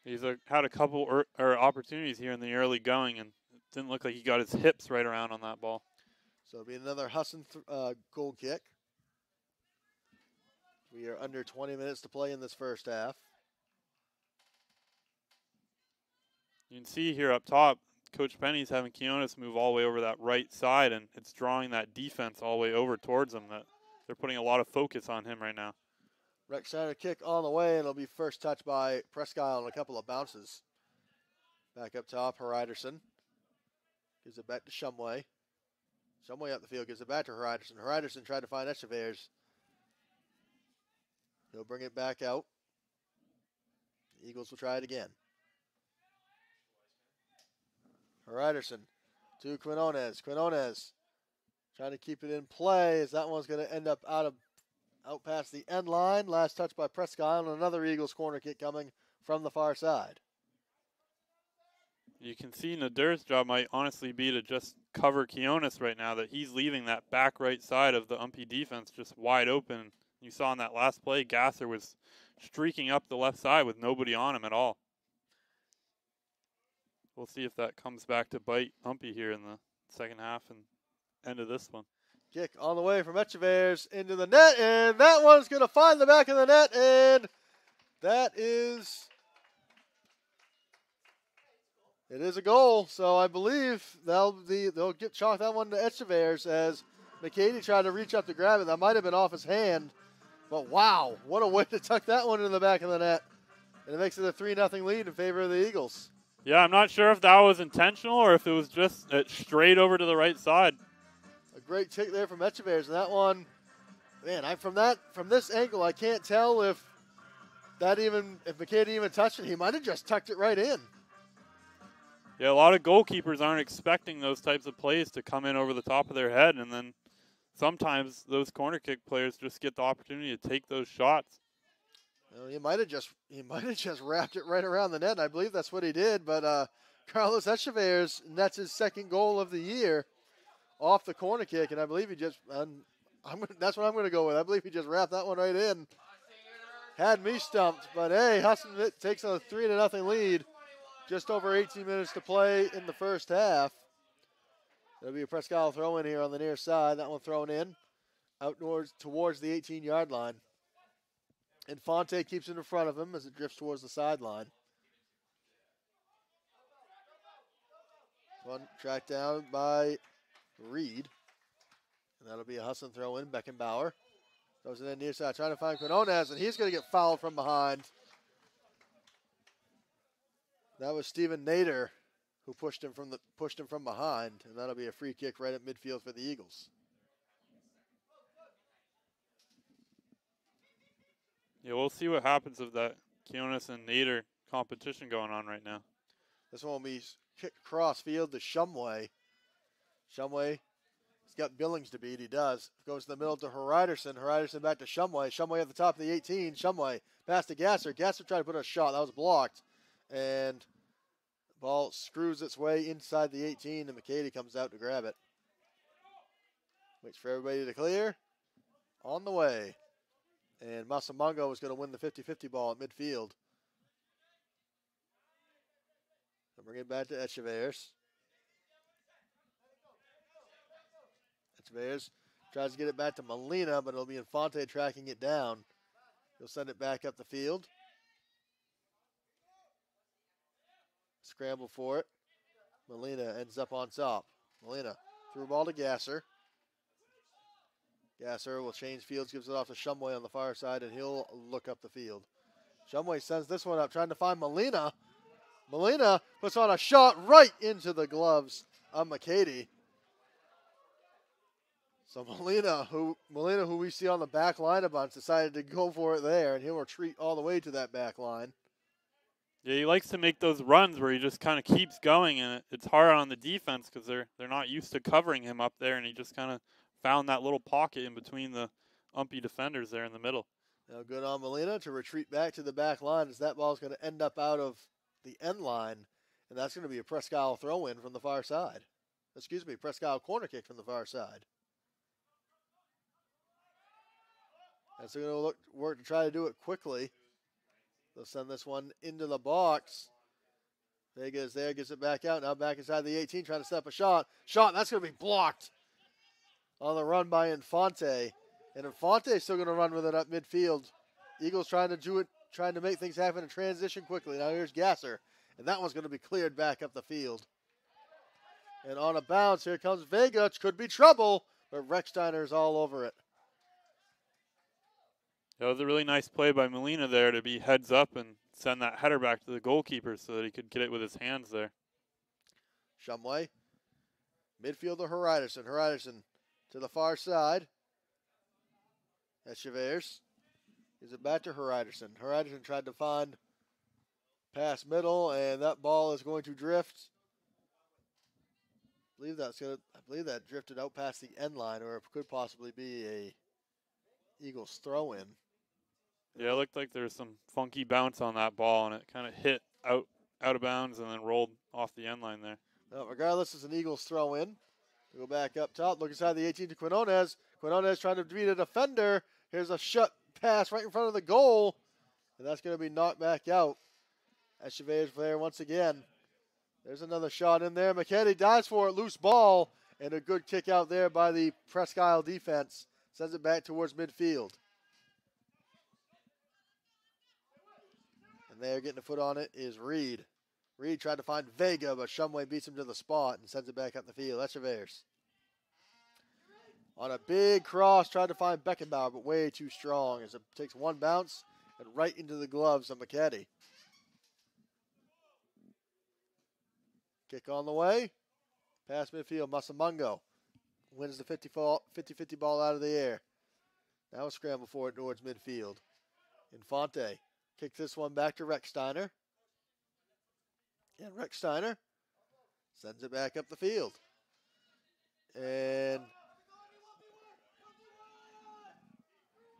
He's had a couple opportunities here in the early going, and it didn't look like he got his hips right around on that ball. So it'll be another Husson goal kick. We are under 20 minutes to play in this first half. You can see here up top, Coach Penny's having Quinones move all the way over that right side, and it's drawing that defense all the way over towards him. That they're putting a lot of focus on him right now. Rechsteiner kick on the way, and it'll be first touch by Presque Isle on a couple of bounces. Back up top, Heriderson gives it back to Shumway. Shumway up the field gives it back to Heriderson. Heriderson tried to find Echevers. He'll bring it back out. Eagles will try it again. Ryderson to Quinones. Quinones trying to keep it in play as that one's going to end up out past the end line. Last touch by Presque Isle, and another Eagles corner kick coming from the far side. You can see Nadir's job might honestly be to just cover Quinones right now, that he's leaving that back right side of the Umpy defense just wide open. You saw in that last play, Gasser was streaking up the left side with nobody on him at all. We'll see if that comes back to bite Umpy here in the second half and end of this one. Kick on the way from Echeverres into the net, and that one's going to find the back of the net, and that is... It is a goal, so I believe they'll chalk that one to Echeverres as McCady tried to reach up to grab it. That might have been off his hand, but wow, what a way to tuck that one into the back of the net. And it makes it a 3-0 lead in favor of the Eagles. Yeah, I'm not sure if that was intentional or if it was just straight over to the right side. A great kick there from Echeverres, and that one, man, from this angle, I can't tell if McCady even touched it. He might have just tucked it right in. Yeah, a lot of goalkeepers aren't expecting those types of plays to come in over the top of their head, and then sometimes those corner kick players just get the opportunity to take those shots. Well, he might have just wrapped it right around the net, and I believe that's what he did. But Carlos Echeverres nets his second goal of the year off the corner kick, and I believe he just that's what I'm going to go with. I believe he just wrapped that one right in. Had me stumped, but hey, Husson takes a 3-0 lead. Just over 18 minutes to play in the first half. There'll be a Presque Isle throw in here on the near side. That one thrown in outdoors towards the 18-yard line. Infante keeps it in front of him as it drifts towards the sideline. One tracked down by Reed. And that'll be a Husson throw in. Beckenbauer throws it in near side, trying to find Quinones, and he's going to get fouled from behind. That was Steven Nader who pushed him from behind, and that'll be a free kick right at midfield for the Eagles. Yeah, we'll see what happens with that Quinones and Nader competition going on right now. This one will be kicked across field to Shumway. Shumway, he's got Billings to beat. He does. Goes to the middle to Hryderson. Hryderson back to Shumway. Shumway at the top of the 18. Shumway pass to Gasser. Gasser tried to put a shot. That was blocked. And the ball screws its way inside the 18, and McCady comes out to grab it. Waits for everybody to clear. On the way. And Masamango is going to win the 50-50 ball at midfield. So bring it back to Echeverres. Echeverres tries to get it back to Molina, but it'll be Infante tracking it down. He'll send it back up the field. Scramble for it. Molina ends up on top. Molina threw ball to Gasser. Gasser will change fields, gives it off to Shumway on the far side, and he'll look up the field. Shumway sends this one up, trying to find Molina. Molina puts on a shot right into the gloves of McCady. So Molina, who we see on the back line a bunch, decided to go for it there, and he'll retreat all the way to that back line. Yeah, he likes to make those runs where he just kind of keeps going, and it's hard on the defense because they're not used to covering him up there, and he just kind of found that little pocket in between the Umpy defenders there in the middle. Now good on Molina to retreat back to the back line as that ball is going to end up out of the end line, and that's going to be a Presque Isle throw-in from the far side. Excuse me, Presque Isle corner kick from the far side. And so they're going to work to try to do it quickly. They'll send this one into the box. Vega is there, gets it back out. Now back inside the 18, trying to set up a shot. Shot, that's going to be blocked on the run by Infante. And Infante is still going to run with it up midfield. Eagles trying to do it, trying to make things happen and transition quickly. Now here's Gasser. And that one's going to be cleared back up the field. And on a bounce, here comes Vega. It could be trouble, but Rechsteiner's all over it. That was a really nice play by Molina there to be heads up and send that header back to the goalkeeper so that he could get it with his hands there. Shumway. Midfielder Hryderson. Hryderson to the far side. Echeverres. Gives it back to Hryderson. Hryderson tried to find Pass middle, and that ball is going to drift. I believe that drifted out past the end line, or it could possibly be a Eagles throw-in. Yeah, it looked like there was some funky bounce on that ball, and it kind of hit out of bounds and then rolled off the end line there. Well, regardless, it's an Eagles throw-in. Go back up top, look inside the 18 to Quinones. Quinones trying to beat a defender. Here's a shut pass right in front of the goal, and that's going to be knocked back out. Echeverri's there once again. There's another shot in there. McKinney dives for it, loose ball, and a good kick out there by the Presque Isle defense. Sends it back towards midfield. And there getting a foot on it is Reed. Reed tried to find Vega, but Shumway beats him to the spot and sends it back up the field. Echeverri's. On a big cross, tried to find Beckenbauer, but way too strong as it takes one bounce and right into the gloves of McKinney. Kick on the way. Pass midfield. Masamungo wins the 50-50 ball out of the air. Now a scramble for it towards midfield. Infante kicks this one back to Recksteiner. And Recksteiner sends it back up the field. And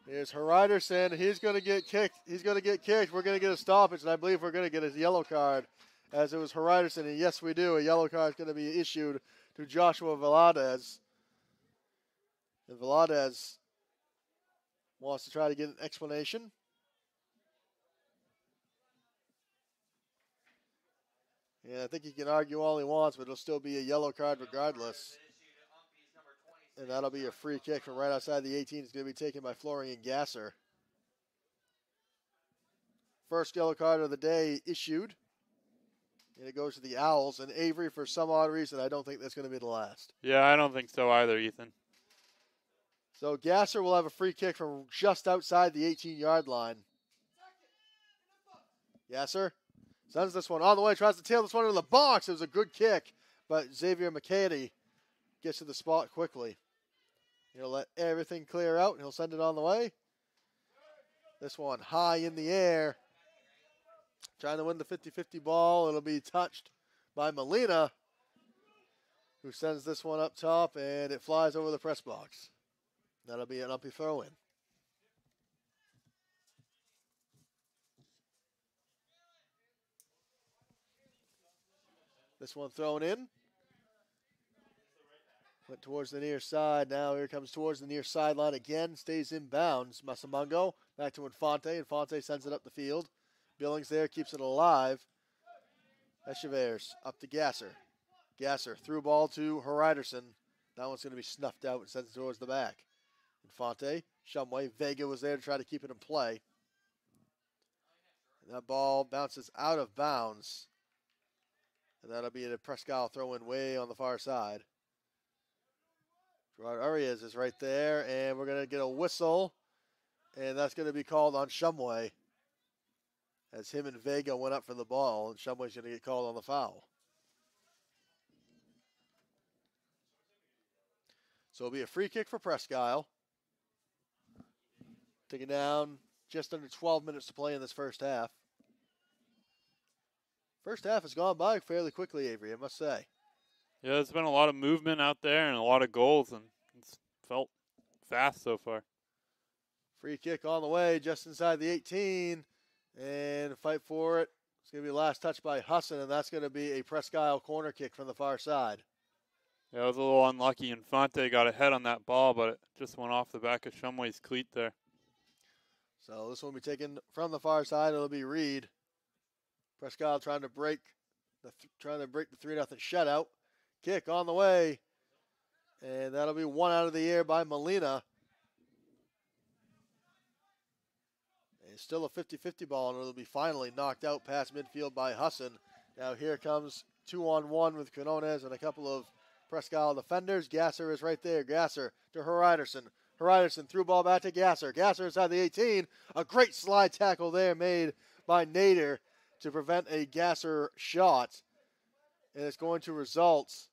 here's Heriderson. He's going to get kicked. He's going to get kicked. We're going to get a stoppage, and I believe we're going to get a yellow card, as it was Heriderson. And yes, we do. A yellow card is going to be issued to Joshua Veladez. And Veladez wants to try to get an explanation. And I think he can argue all he wants, but it'll still be a yellow card regardless. And that'll be a free kick from right outside the 18. It's going to be taken by Florian Gasser. First yellow card of the day issued. And it goes to the Owls. And Avery, for some odd reason, I don't think that's going to be the last. Yeah, I don't think so either, Ethan. So Gasser will have a free kick from just outside the 18-yard line. Gasser sends this one all the way, tries to tail this one into the box. It was a good kick, but Xavier McCady gets to the spot quickly. He'll let everything clear out, and he'll send it on the way. This one high in the air. Trying to win the 50-50 ball. It'll be touched by Molina, who sends this one up top, and it flies over the press box. That'll be an uppy throw-in. This one thrown in. Went towards the near side. Now here comes towards the near sideline again. Stays in bounds. Masamungo back to Infante. Infante sends it up the field. Billings there keeps it alive. Echeverri's up to Gasser. Gasser through ball to Heriderson. That one's going to be snuffed out and sends it towards the back. Infante, Shumway. Vega was there to try to keep it in play. And that ball bounces out of bounds. And that'll be a Presque Isle throw-in way on the far side. Gerard Arias is right there, and we're going to get a whistle, and that's going to be called on Shumway as him and Vega went up for the ball, and Shumway's going to get called on the foul. So it'll be a free kick for Presque Isle. Taking down just under 12 minutes to play in this first half. First half has gone by fairly quickly, Avery, I must say. Yeah, there's been a lot of movement out there and a lot of goals, and it's felt fast so far. Free kick on the way, just inside the 18, and fight for it. It's going to be last touch by Husson, and that's going to be a Presque Isle corner kick from the far side. Yeah, it was a little unlucky. Infante got ahead on that ball, but it just went off the back of Shumway's cleat there. So this one will be taken from the far side. It'll be Reed. Presque Isle trying to break the 3-0 shutout. Kick on the way, and that'll be one out of the air by Molina. It's still a 50-50 ball, and it'll be finally knocked out past midfield by Husson. Now here comes 2-on-1 with Quinones and a couple of Presque Isle defenders. Gasser is right there. Gasser to Heriderson. Heriderson through ball back to Gasser. Gasser inside the 18. A great slide tackle there made by Nader to prevent a Gasser shot. And it's going to result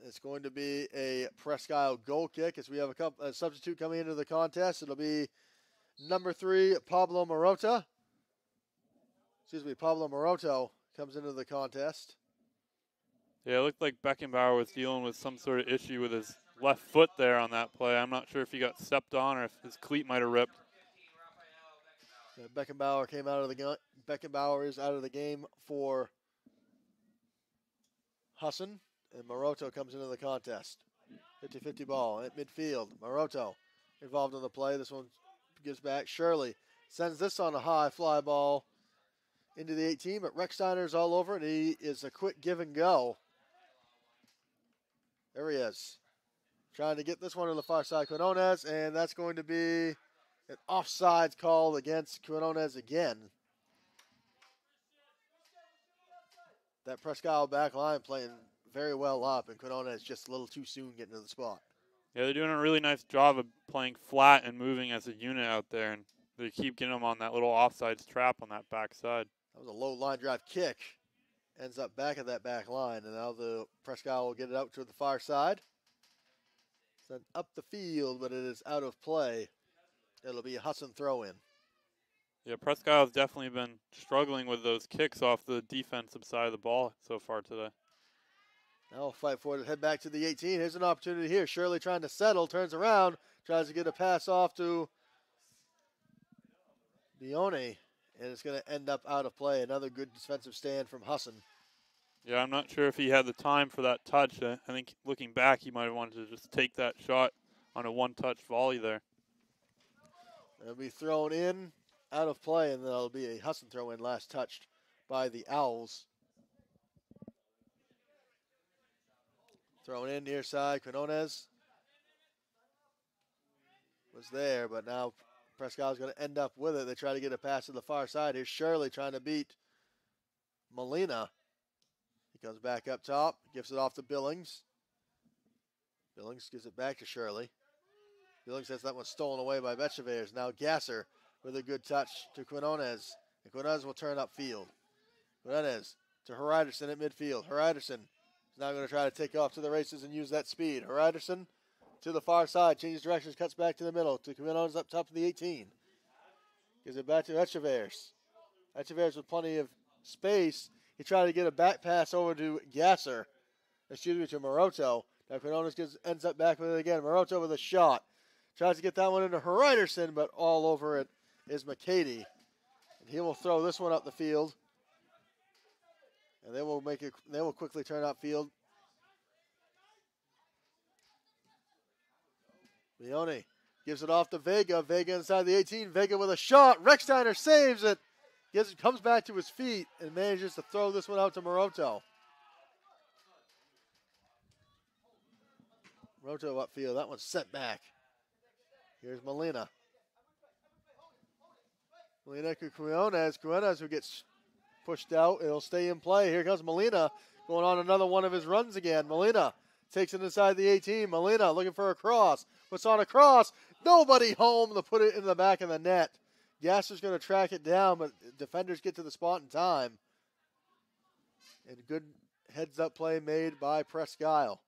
it's going to be a Presque Isle goal kick as we have a substitute coming into the contest. It'll be Number 3, Pablo Maroto comes into the contest. Yeah, it looked like Beckenbauer was dealing with some sort of issue with his left foot there on that play. I'm not sure if he got stepped on or if his cleat might have ripped. Beckenbauer came out of the game. Beckenbauer is out of the game for Husson, and Maroto comes into the contest. 50-50 ball at midfield. Maroto involved in the play. This one gives back. Shirley sends this on a high fly ball into the 18, but Rechsteiner's all over it. He is a quick give and go. There he is. Trying to get this one to the far side. Quinones, and that's going to be an offsides call against Quinones again. That Presque Isle back line playing very well up, and Quinones just a little too soon getting to the spot. Yeah, they're doing a really nice job of playing flat and moving as a unit out there, and they keep getting them on that little offsides trap on that backside. That was a low line drive kick. Ends up back of that back line, and now the Presque Isle will get it out to the far side. Sent up the field, but it is out of play. It'll be a Husson throw-in. Yeah, Presque Isle has definitely been struggling with those kicks off the defensive side of the ball so far today. Now we'll fight for it. Head back to the 18. Here's an opportunity here. Shirley trying to settle, turns around, tries to get a pass off to Leone, and it's going to end up out of play. Another good defensive stand from Husson. Yeah, I'm not sure if he had the time for that touch. I think looking back, he might have wanted to just take that shot on a one-touch volley there. It'll be thrown in, out of play, and then it'll be a Husson throw-in, last touched by the Owls. Thrown in near side, Quinones was there, but now Presque Isle is going to end up with it. They try to get a pass to the far side. Here's Shirley trying to beat Molina. He comes back up top, gives it off to Billings. Billings gives it back to Shirley. Billings has that one stolen away by Betchevers. Now Gasser with a good touch to Quinones. And Quinones will turn upfield. Quinones to Heriderson at midfield. Heriderson is now going to try to take off to the races and use that speed. Heriderson to the far side, changes directions, cuts back to the middle to Quinones up top of the 18. Gives it back to Etchevers. Etchevers with plenty of space. He tried to get a back pass over to Gasser. To Maroto. Now Quinones ends up back with it again. Maroto with a shot. Tries to get that one into Heriderson, but all over it is McCady. And he will throw this one up the field. And they will make it. They will quickly turn upfield. Leone gives it off to Vega. Vega inside the 18. Vega with a shot. Rechsteiner saves it. Comes back to his feet and manages to throw this one out to Maroto. Maroto upfield. That one's sent back. Here's Molina. Molina to Quinones. Quinones who gets pushed out. It'll stay in play. Here comes Molina going on another one of his runs again. Molina takes it inside the 18. Molina looking for a cross. Puts on a cross. Nobody home to put it in the back of the net. Gasser's going to track it down, but defenders get to the spot in time. And good heads-up play made by Presque Isle.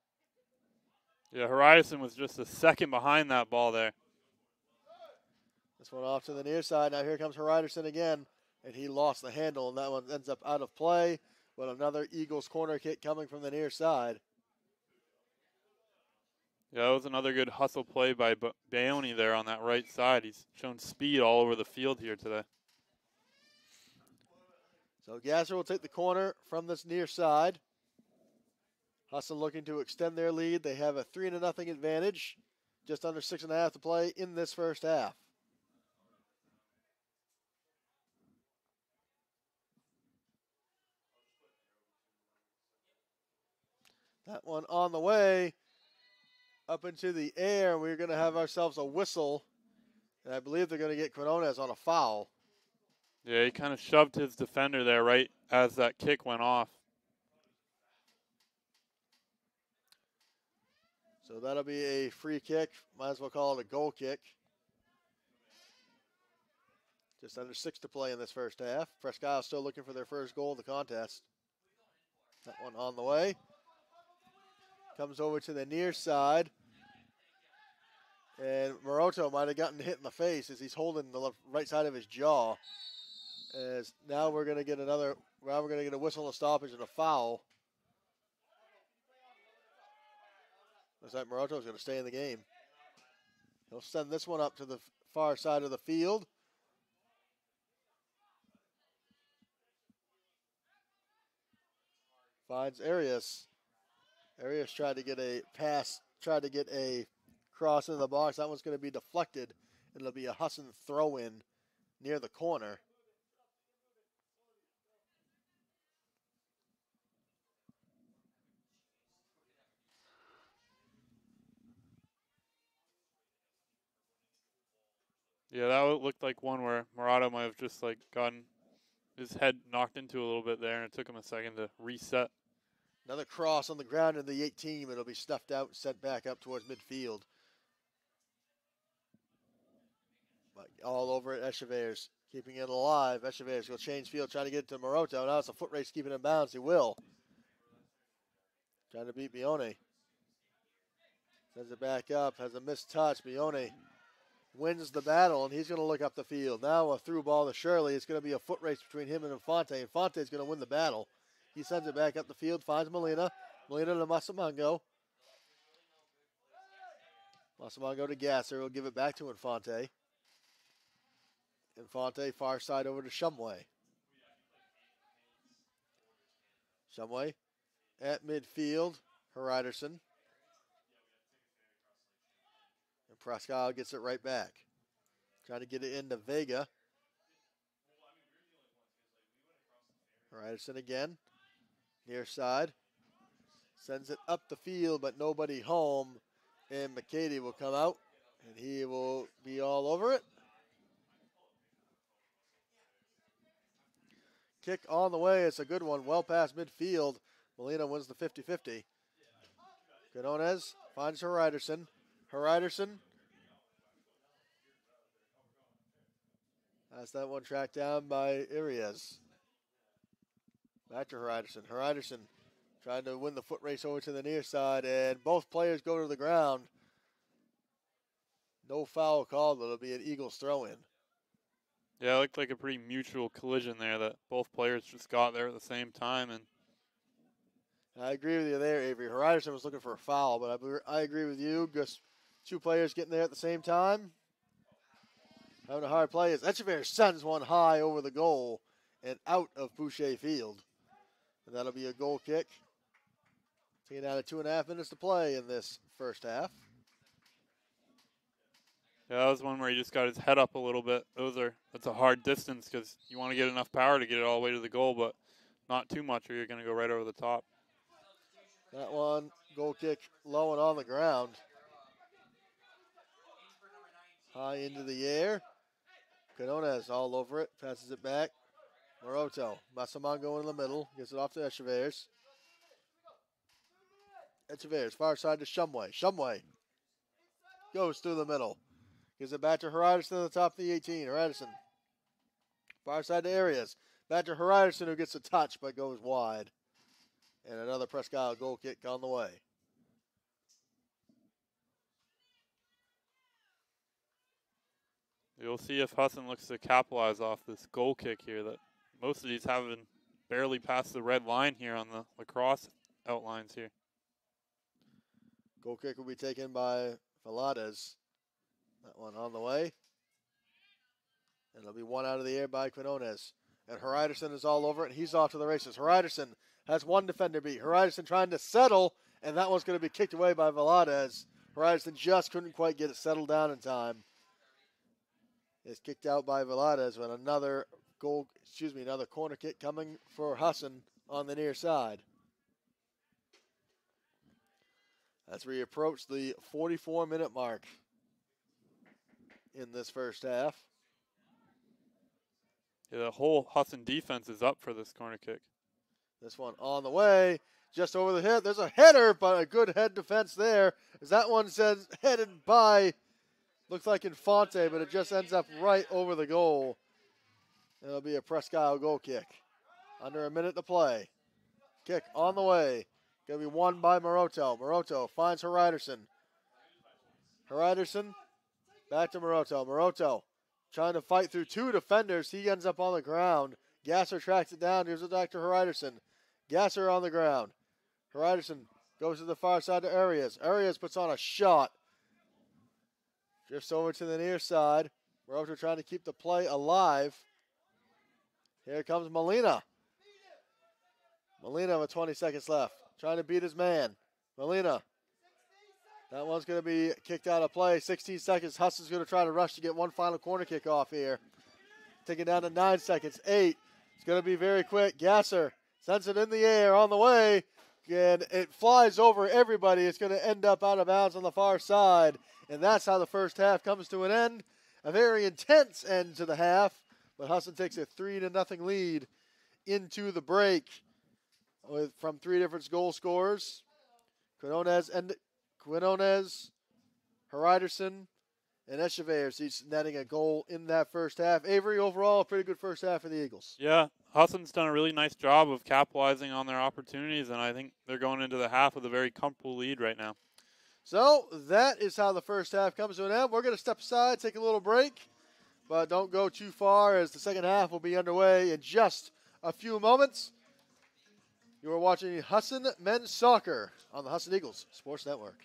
Yeah, Heriderson was just a second behind that ball there. This one off to the near side. Now here comes Heriderson again, and he lost the handle, and that one ends up out of play. But another Eagles corner kick coming from the near side. Yeah, that was another good hustle play by Bayoni there on that right side. He's shown speed all over the field here today. So Gasser will take the corner from this near side. Husson looking to extend their lead. They have a 3-0 advantage. Just under 6.5 to play in this first half. That one on the way. Up into the air. We're going to have ourselves a whistle. And I believe they're going to get Quinones on a foul. Yeah, he kind of shoved his defender there right as that kick went off. So that'll be a free kick. Might as well call it a goal kick. Just under 6 to play in this first half. Presque Isle still looking for their first goal of the contest. That one on the way. Comes over to the near side. And Moroto might have gotten hit in the face as he's holding the right side of his jaw. As now we're going to get a whistle and a stoppage and a foul. Looks like Moroto's going to stay in the game. He'll send this one up to the far side of the field. Finds Arias. Arias tried to get a pass, tried to get a cross into the box. That one's going to be deflected. It'll be a Husson throw-in near the corner. Yeah, that looked like one where Murata might have just like gotten his head knocked into a little bit there, and it took him a second to reset. Another cross on the ground in the 18. It'll be stuffed out and sent back up towards midfield. But all over it, Echeverres keeping it alive. Echeverres will change field, trying to get it to Moroto. Now it's a foot race, keeping it in bounds. He will. Trying to beat Bione. Sends it back up, has a missed touch. Bione wins the battle, and he's going to look up the field. Now a through ball to Shirley. It's going to be a foot race between him and Infante. Infante's going to win the battle. He sends it back up the field, finds Molina. Molina to Masamango. Masamango to Gasser. He'll give it back to Infante. Infante far side over to Shumway. Shumway at midfield. Heriderson. And Presque Isle gets it right back. Trying to get it into Vega. Heriderson again. Near side. Sends it up the field, but nobody home. And McCady will come out, and he will be all over it. Kick on the way. It's a good one. Well past midfield. Molina wins the 50-50. Quinones finds Heriderson. Heriderson has that one tracked down by Arias. Back to Heriderson. Heriderson trying to win the foot race over to the near side, and both players go to the ground. No foul called, but it'll be an Eagles throw-in. Yeah, it looked like a pretty mutual collision there that both players just got there at the same time. And I agree with you there, Avery. Heriderson was looking for a foul, but I agree with you. Just two players getting there at the same time. Having a hard play as Echeverres sends one high over the goal and out of Boucher Field. And that'll be a goal kick. Taking out of 2.5 minutes to play in this first half. yeah, that was one where he just got his head up a little bit. That's a hard distance because you want to get enough power to get it all the way to the goal, but not too much or you're going to go right over the top. That one, goal kick low and on the ground. High into the air. Quinones all over it, passes it back. Moroto, Masamango in the middle, gets it off to Echeverres. Echeverres, far side to Shumway. Shumway goes through the middle. Gives it back to Heriderson at the top of the 18. Heriderson, far side to Arias. Back to Heriderson, who gets a touch but goes wide. And another Presque Isle goal kick on the way. You'll see if Husson looks to capitalize off this goal kick here that most of these haven't barely passed the red line here on the lacrosse outlines here. Goal kick will be taken by Velades. That one on the way. And it'll be one out of the air by Quinones. And Heriderson is all over it, and he's off to the races. Heriderson has one defender beat. Heriderson trying to settle, and that one's going to be kicked away by Velades. Heriderson just couldn't quite get it settled down in time. It's kicked out by Velades, but another corner kick coming for Husson on the near side. As we approach the 44-minute mark in this first half. Yeah, the whole Husson defense is up for this corner kick. This one on the way, just over the head. There's a header, but a good head defense there. As that one says headed by, looks like Infante, but it just ends up right over the goal. It'll be a Presque Isle goal kick. Under a minute to play. Kick on the way. Going to be won by Moroto. Moroto finds Heriderson. Heriderson Back to Moroto. Moroto trying to fight through two defenders. He ends up on the ground. Gasser tracks it down. Gives it back to Heriderson. Gasser on the ground. Heriderson goes to the far side to Arias. Arias puts on a shot. Drifts over to the near side. Moroto trying to keep the play alive. Here comes Molina. Molina with 20 seconds left. Trying to beat his man. Molina. That one's going to be kicked out of play. 16 seconds. Husson's going to try to rush to get one final corner kick off here. Taking down to 9 seconds. 8. It's going to be very quick. Gasser sends it in the air on the way. And it flies over everybody. It's going to end up out of bounds on the far side. And that's how the first half comes to an end. A very intense end to the half. But Husson takes a 3-0 lead into the break from 3 different goal scorers. Quinones, Heriderson, and Echeverria each netting a goal in that first half. Avery, overall, a pretty good first half for the Eagles. Yeah, Husson's done a really nice job of capitalizing on their opportunities, and I think they're going into the half with a very comfortable lead right now. So that is how the first half comes to an end. We're going to step aside, take a little break, but don't go too far as the second half will be underway in just a few moments. You are watching Husson Men's Soccer on the Husson Eagles Sports Network.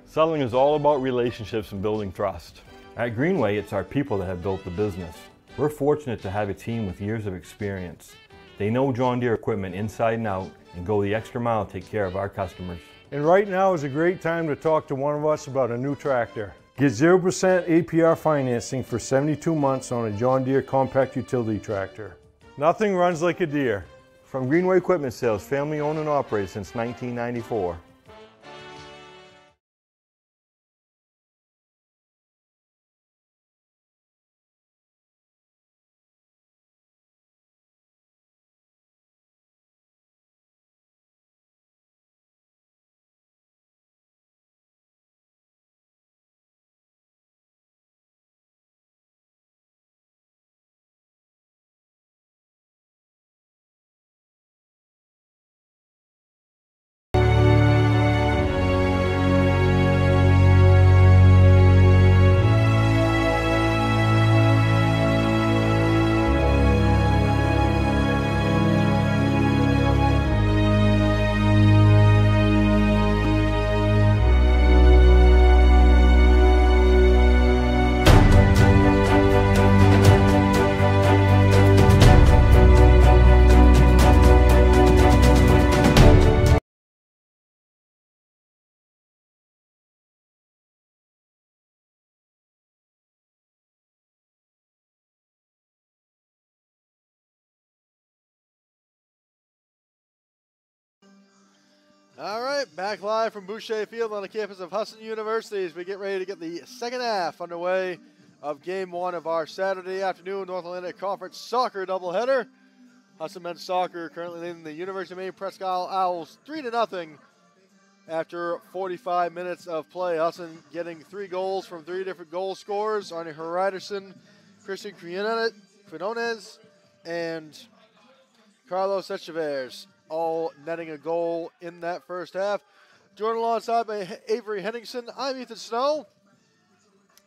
Selling is all about relationships and building trust. At Greenway, it's our people that have built the business. We're fortunate to have a team with years of experience. They know John Deere equipment inside and out and go the extra mile to take care of our customers. And right now is a great time to talk to one of us about a new tractor. Get 0% APR financing for 72 months on a John Deere compact utility tractor. Nothing runs like a Deere. From Greenway Equipment Sales, family owned and operated since 1994. All right, back live from Boucher Field on the campus of Husson University as we get ready to get the second half underway of Game 1 of our Saturday afternoon North Atlantic Conference soccer doubleheader. Husson men's soccer currently leading the University of Maine-Presque Isle Owls 3-0 after 45 minutes of play. Husson getting 3 goals from 3 different goal scorers: Arnie Heriderson, Christian Quinones, and Carlos Echeverres, all netting a goal in that first half. Joined alongside by Avery Henningsen, I'm Ethan Snow.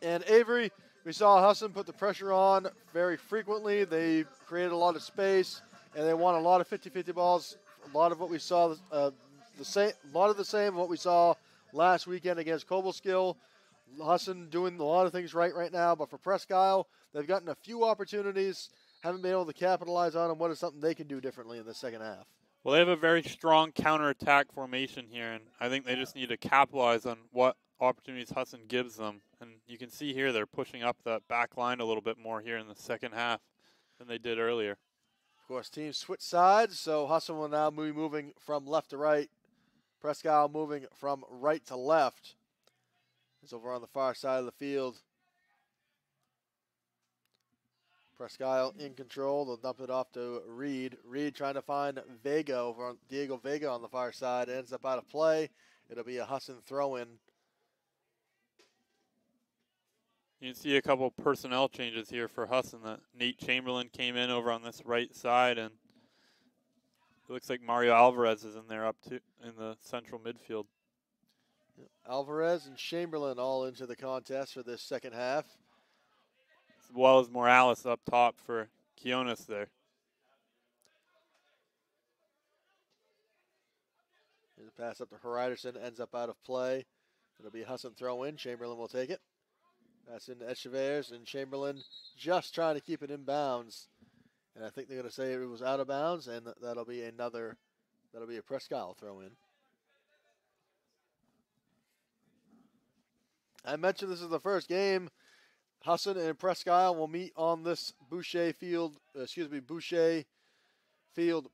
And Avery, we saw Husson put the pressure on very frequently. They created a lot of space, and they won a lot of 50-50 balls. A lot of what we saw, a lot of the same of what we saw last weekend against Cobleskill. Husson doing a lot of things right now, but for Presque Isle, they've gotten a few opportunities, haven't been able to capitalize on them. What is something they can do differently in the second half? Well, they have a very strong counterattack formation here, and I think they just need to capitalize on what opportunities Husson gives them. And you can see here they're pushing up that back line a little bit more here in the second half than they did earlier. Of course, teams switch sides, so Husson will now be moving from left to right. Presque Isle moving from right to left. It's over on the far side of the field. Presque Isle in control. They'll dump it off to Reed. Reed trying to find Vega over on Diego Vega on the far side. Ends up out of play. It'll be a Husson throw-in. You can see a couple personnel changes here for Husson. That Nate Chamberlain came in over on this right side, and it looks like Mario Alvarez is in there up to in the central midfield. Alvarez and Chamberlain all into the contest for this second half, As well as Morales up top for Quinones there. Here's a pass up to Heriderson, ends up out of play. It'll be a Husson throw-in. Chamberlain will take it. That's into Echeverres, and Chamberlain just trying to keep it in bounds. And I think they're going to say it was out of bounds, and that'll be a Presque Isle throw-in. I mentioned this is the first game. Husson and Presque Isle will meet on this Boucher Field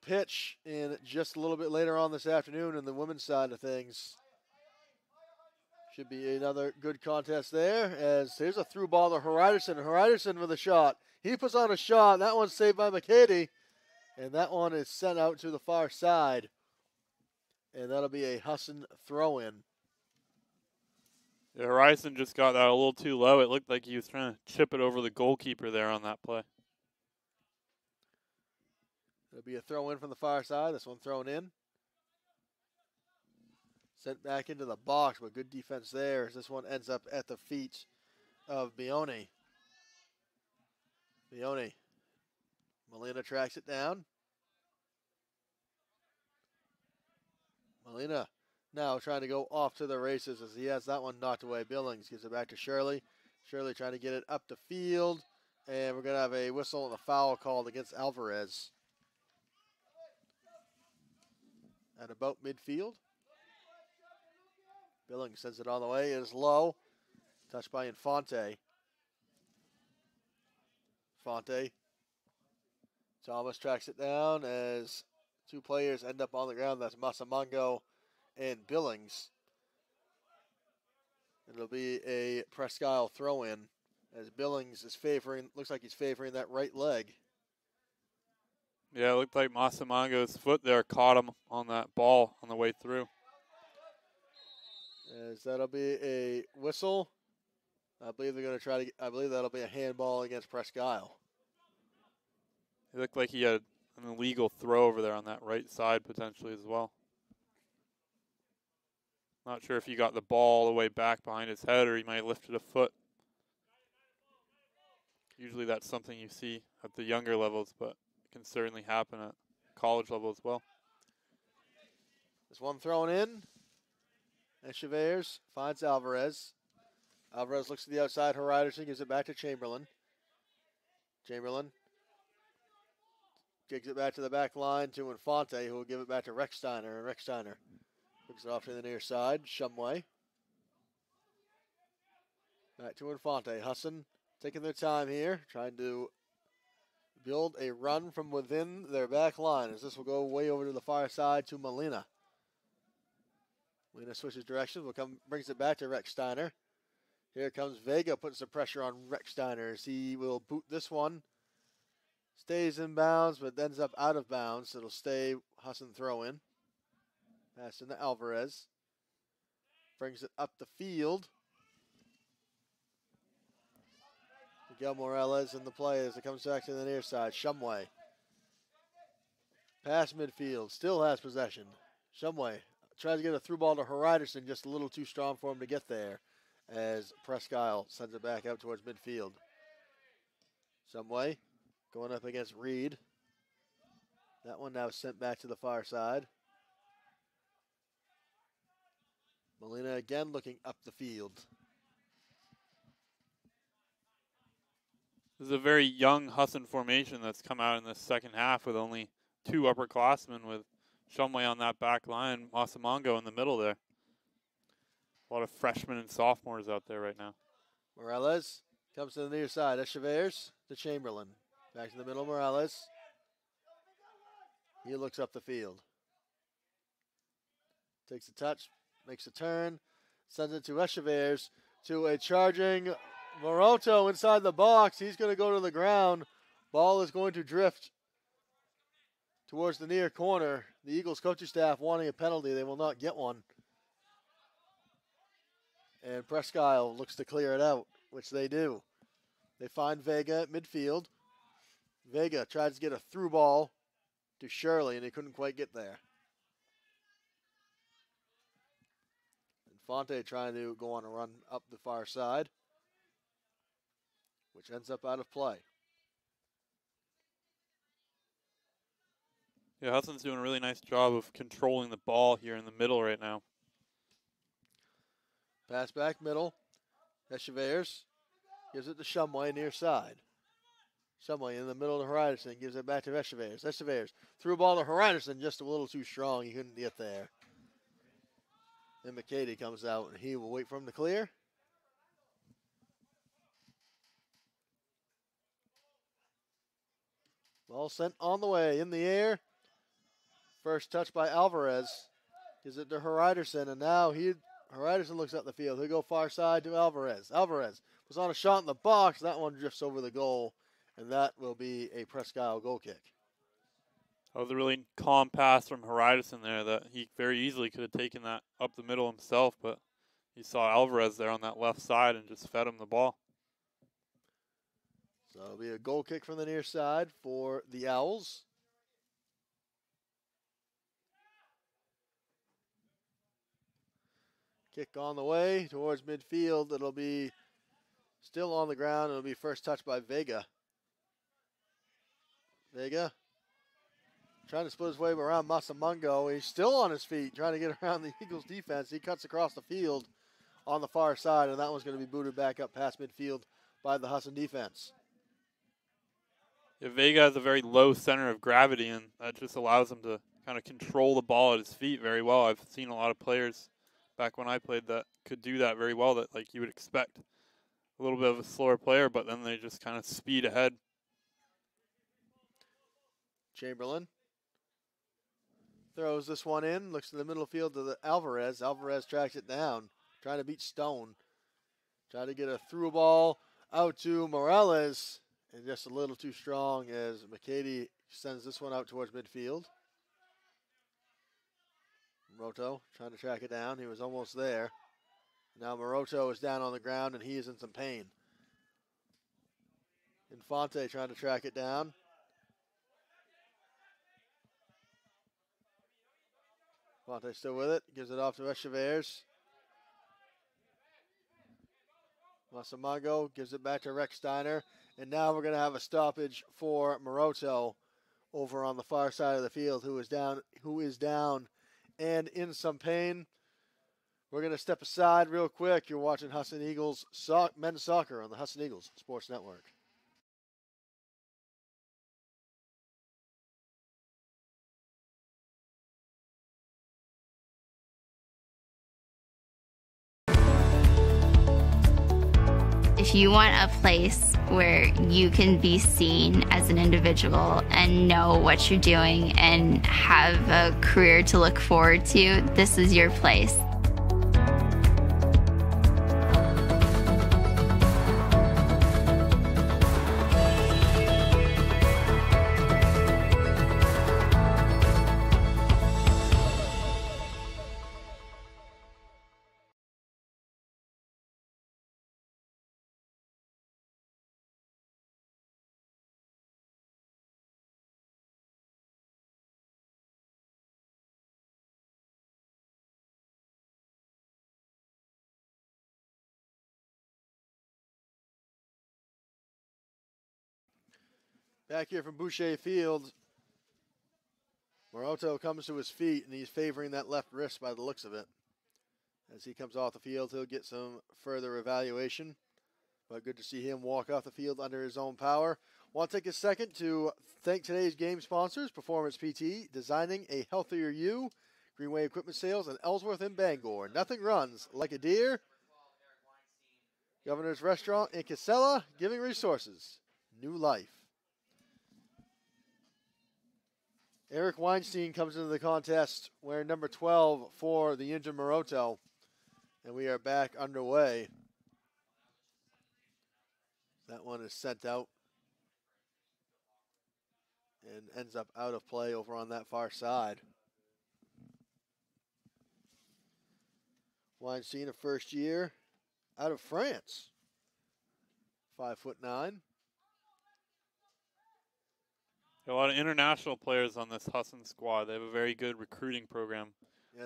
pitch in just a little bit later on this afternoon in the women's side of things. Should be another good contest there, as here's a through ball to Heriderson. Heriderson with a shot. He puts on a shot. That one's saved by McCady, and that one is sent out to the far side. And that'll be a Husson throw-in. Yeah, Heriderson just got that a little too low. It looked like he was trying to chip it over the goalkeeper there on that play. It'll be a throw-in from the far side. This one thrown in. Sent back into the box, but good defense there as this one ends up at the feet of Bione. Molina tracks it down. Molina now trying to go off to the races as he has that one knocked away. Billings gives it back to Shirley. Shirley trying to get it up the field. And we're going to have a whistle and a foul called against Alvarez. At about midfield. Billings sends it on the way. It is low. Touched by Infante. Infante. Thomas tracks it down as two players end up on the ground. That's Masamango and Billings. It'll be a Presque Isle throw-in as Billings is favoring, looks like he's favoring that right leg. Yeah, it looked like Masamango's foot there caught him on that ball on the way through. As that'll be a whistle. I believe they're going to try to, I believe that'll be a handball against Presque Isle. It looked like he had an illegal throw over there on that right side potentially as well. Not sure if he got the ball all the way back behind his head or he might have lifted a foot. Usually that's something you see at the younger levels, but it can certainly happen at college level as well. This one thrown in. Echeverres finds Alvarez. Alvarez looks to the outside. Heriderson gives it back to Chamberlain. Chamberlain kicks it back to the back line to Infante, who will give it back to Rechsteiner. And Rechsteiner kicks it off to the near side. Shumway. Back to Infante. Husson taking their time here, trying to build a run from within their back line as this will go way over to the far side to Molina. Molina switches directions, brings it back to Rechsteiner. Here comes Vega, putting some pressure on Rechsteiner as he will boot this one. Stays in bounds, but ends up out of bounds. It'll stay Husson throw in. Pass into Alvarez. Brings it up the field. Miguel Morales in the play as it comes back to the near side. Shumway. Pass midfield. Still has possession. Shumway tries to get a through ball to Heriderson, just a little too strong for him to get there as Presque Isle sends it back out towards midfield. Shumway going up against Reed. That one now sent back to the far side. Molina again looking up the field. This is a very young Husson formation that's come out in the second half with only two upperclassmen with Shumway on that back line, Masamango in the middle there. A lot of freshmen and sophomores out there right now. Morales comes to the near side. Echeverres to Chamberlain. Back to the middle, Morales. He looks up the field. Takes a touch, makes a turn, sends it to Echeverres, to a charging Moroto inside the box. He's going to go to the ground. Ball is going to drift towards the near corner. The Eagles coaching staff wanting a penalty. They will not get one. And Presque Isle looks to clear it out, which they do. They find Vega at midfield. Vega tries to get a through ball to Shirley, and he couldn't quite get there. Infante trying to go on a run up the far side, which ends up out of play. Yeah, Husson's doing a really nice job of controlling the ball here in the middle right now. Pass back middle. Echeverres gives it to Shumway near side. Shumway in the middle to Heriderson. Gives it back to Echeverres. Echeverres threw a ball to Heriderson, just a little too strong. He couldn't get there. Then McCady comes out, and he will wait for him to clear. Ball sent on the way, in the air. First touch by Alvarez. Gives it to Heriderson, and now Heriderson looks up the field. He'll go far side to Alvarez. Alvarez was on a shot in the box. That one drifts over the goal, and that will be a Presque Isle goal kick. That was a really calm pass from Heriderson there that he very easily could have taken that up the middle himself, but he saw Alvarez there on that left side and just fed him the ball. So it'll be a goal kick from the near side for the Owls. Kick on the way towards midfield. It'll be still on the ground. It'll be first touch by Vega. Vega trying to split his way around Masamungo. He's still on his feet, trying to get around the Eagles defense. He cuts across the field on the far side, and that one's going to be booted back up past midfield by the Husson defense. Yeah, Vega has a very low center of gravity, and that just allows him to kind of control the ball at his feet very well. I've seen a lot of players back when I played that could do that very well, that like you would expect a little bit of a slower player, but then they just kind of speed ahead. Chamberlain throws this one in, looks to the middle field to the Alvarez. Alvarez tracks it down, trying to beat Stone. Trying to get a through ball out to Morales, and just a little too strong as McCady sends this one out towards midfield. Moroto trying to track it down. He was almost there. Now Moroto is down on the ground, and he is in some pain. Infante trying to track it down. Infante still with it. Gives it off to Echeverres. Masamungo gives it back to Rex Steiner. And now we're going to have a stoppage for Moroto over on the far side of the field, who is down and in some pain. We're going to step aside real quick. You're watching Husson Eagles men's soccer on the Husson Eagles Sports Network. If you want a place where you can be seen as an individual and know what you're doing and have a career to look forward to, this is your place. Back here from Boucher Field, Moroto comes to his feet, and he's favoring that left wrist by the looks of it. As he comes off the field, he'll get some further evaluation. But good to see him walk off the field under his own power. Want to take a second to thank today's game sponsors, Performance PT, Designing a Healthier You, Greenway Equipment Sales, and Ellsworth and Bangor. Nothing runs like a deer. Governor's Restaurant in Casella, giving resources. New life. Eric Weinstein comes into the contest wearing number 12 for the injured Moroto. And we are back underway. That one is sent out and ends up out of play over on that far side. Weinstein, a first year out of France. 5'9". A lot of international players on this Husson squad. They have a very good recruiting program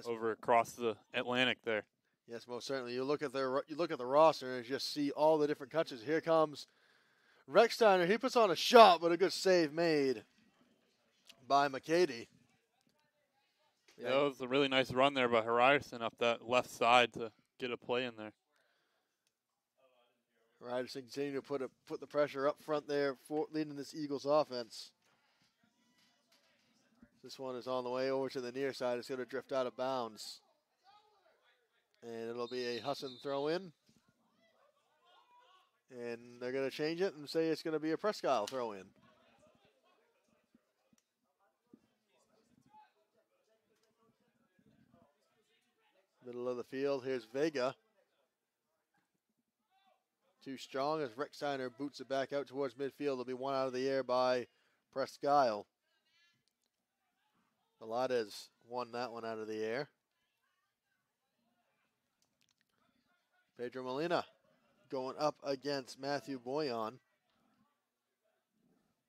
over across the Atlantic there. Yes, most certainly. You look at the roster and just see all the different countries. Here comes Rex Steiner. He puts on a shot, but a good save made by McCady. Yeah, that was a really nice run there by Ryerson up that left side to get a play in there. Ryerson continuing to put the pressure up front there for leading this Eagles offense. This one is on the way over to the near side. It's going to drift out of bounds. And it'll be a Husson throw-in. And they're going to change it and say it's going to be a Presque Isle throw-in. Middle of the field, here's Vega. Too strong as Rex Steiner boots it back out towards midfield. It'll be one out of the air by Presque Isle. Velades won that one out of the air. Pedro Molina going up against Matthew Boyan.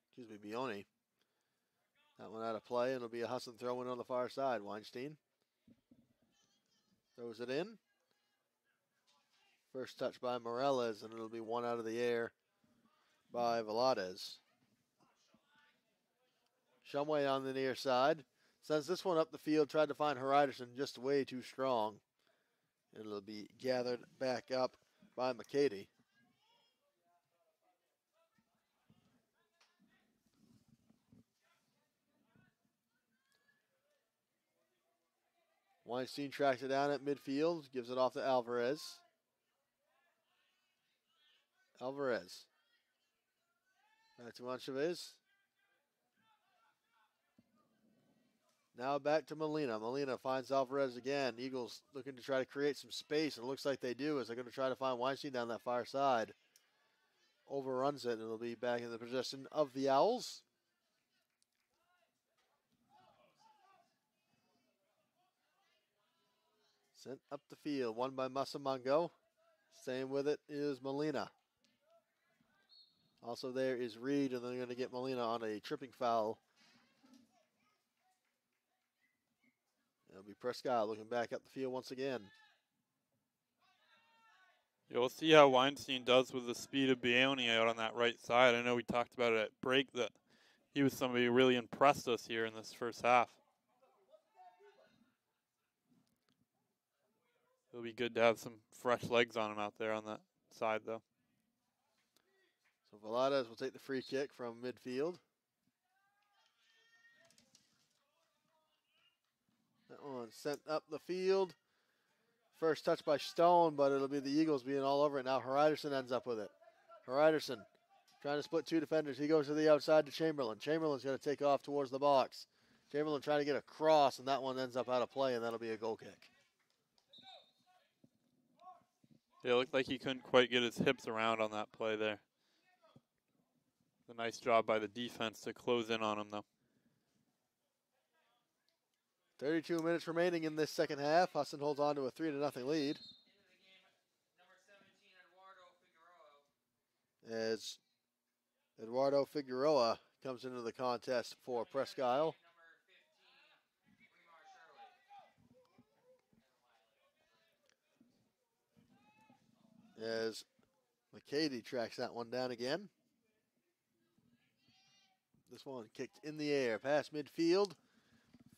Excuse me, Bioni. That one out of play, and it'll be a Husson throw-in on the far side. Weinstein throws it in. First touch by Morales, and it'll be one out of the air by Velades. Shumway on the near side. Sends this one up the field, tried to find Heriderson, just way too strong. It'll be gathered back up by McCady. Weinstein tracks it down at midfield, gives it off to Alvarez. Alvarez. Back to Monchavez. Now back to Molina. Molina finds Alvarez again. Eagles looking to try to create some space, and it looks like they do as they're going to try to find Weinstein down that far side. Overruns it, and it'll be back in the possession of the Owls. Sent up the field, won by Masamango. Same with it is Molina. Also there is Reed, and they're going to get Molina on a tripping foul. It'll be Presque Isle looking back up the field once again. Yeah, we'll see how Weinstein does with the speed of Bioni out on that right side. I know we talked about it at break that he was somebody who really impressed us here in this first half. It'll be good to have some fresh legs on him out there on that side, though. So Velades will take the free kick from midfield. That one sent up the field. First touch by Stone, but it'll be the Eagles being all over it now. Heriderson ends up with it. Heriderson trying to split two defenders. He goes to the outside to Chamberlain. Chamberlain's going to take off towards the box. Chamberlain trying to get a cross, and that one ends up out of play, and that'll be a goal kick. Yeah, it looked like he couldn't quite get his hips around on that play there. A nice job by the defense to close in on him, though. 32 minutes remaining in this second half. Husson holds on to a 3-0 lead. As Eduardo Figueroa comes into the contest for Presque Isle. As McCady tracks that one down again. This one kicked in the air past midfield.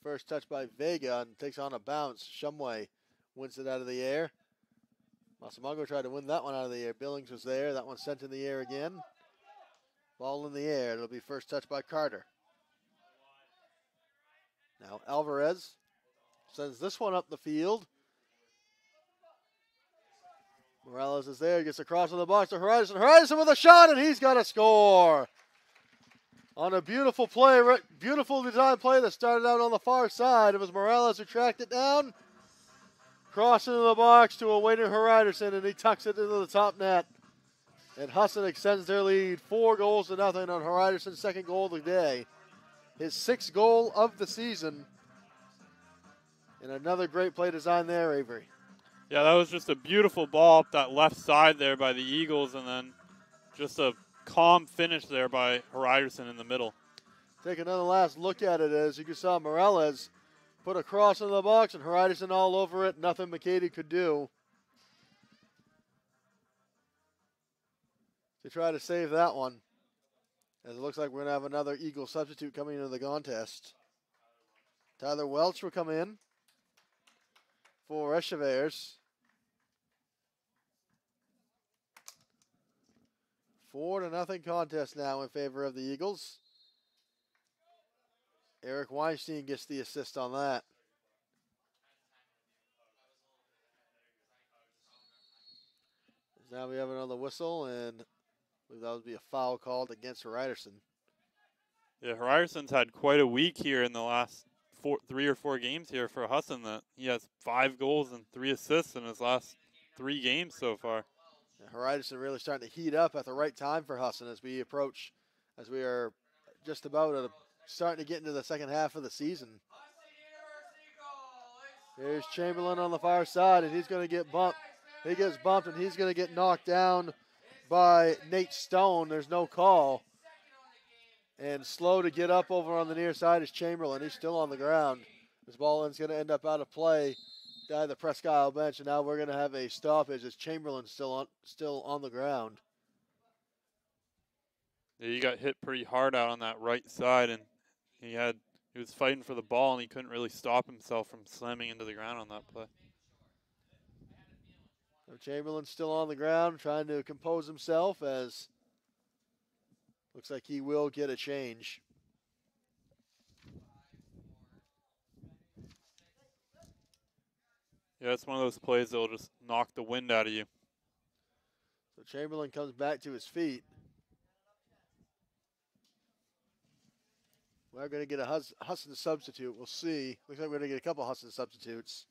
First touch by Vega and takes on a bounce. Shumway wins it out of the air. Masamango tried to win that one out of the air. Billings was there. That one sent in the air again. Ball in the air. It'll be first touch by Carter. Now Alvarez sends this one up the field. Morales is there. Gets across to the box to Heriderson. Heriderson with a shot, and he's got to score. On a beautiful play, beautiful design play that started out on the far side. It was Morales who tracked it down. Cross into the box to a waiting Heriderson, and he tucks it into the top net. And Husson extends their lead 4-0 on Heriderson's second goal of the day. His 6th goal of the season. And another great play design there, Avery. Yeah, that was just a beautiful ball up that left side there by the Eagles, and then just a calm finish there by Heriderson in the middle. Take another last look at it as you can saw Morales put a cross into the box and Heriderson all over it. Nothing McCady could do to try to save that one. As it looks like we're going to have another Eagle substitute coming into the contest. Tyler Welch will come in for Echeverres. 4-0 contest now in favor of the Eagles. Eric Weinstein gets the assist on that. Now we have another whistle, and I believe that would be a foul called against Heriderson. Yeah, Heriderson's had quite a week here in the last 3 or 4 games here for Husson. That he has 5 goals and 3 assists in his last 3 games so far. Heriderson really starting to heat up at the right time for Husson as we are just about starting to get into the second half of the season. Here's Chamberlain on the far side, and he's going to get bumped. He gets bumped, and he's going to get knocked down by Nate Stone. There's no call. And slow to get up over on the near side is Chamberlain. He's still on the ground. This ball is going to end up out of play down the Presque Isle bench, and now we're going to have a stoppage as Chamberlain's still on the ground. Yeah, he got hit pretty hard out on that right side, and He was fighting for the ball, and he couldn't really stop himself from slamming into the ground on that play. So Chamberlain's still on the ground trying to compose himself, as looks like he will get a change. Yeah, it's one of those plays that will just knock the wind out of you. So Chamberlain comes back to his feet. We're going to get a Husson substitute. We'll see. Looks like we're going to get a couple Husson substitutes.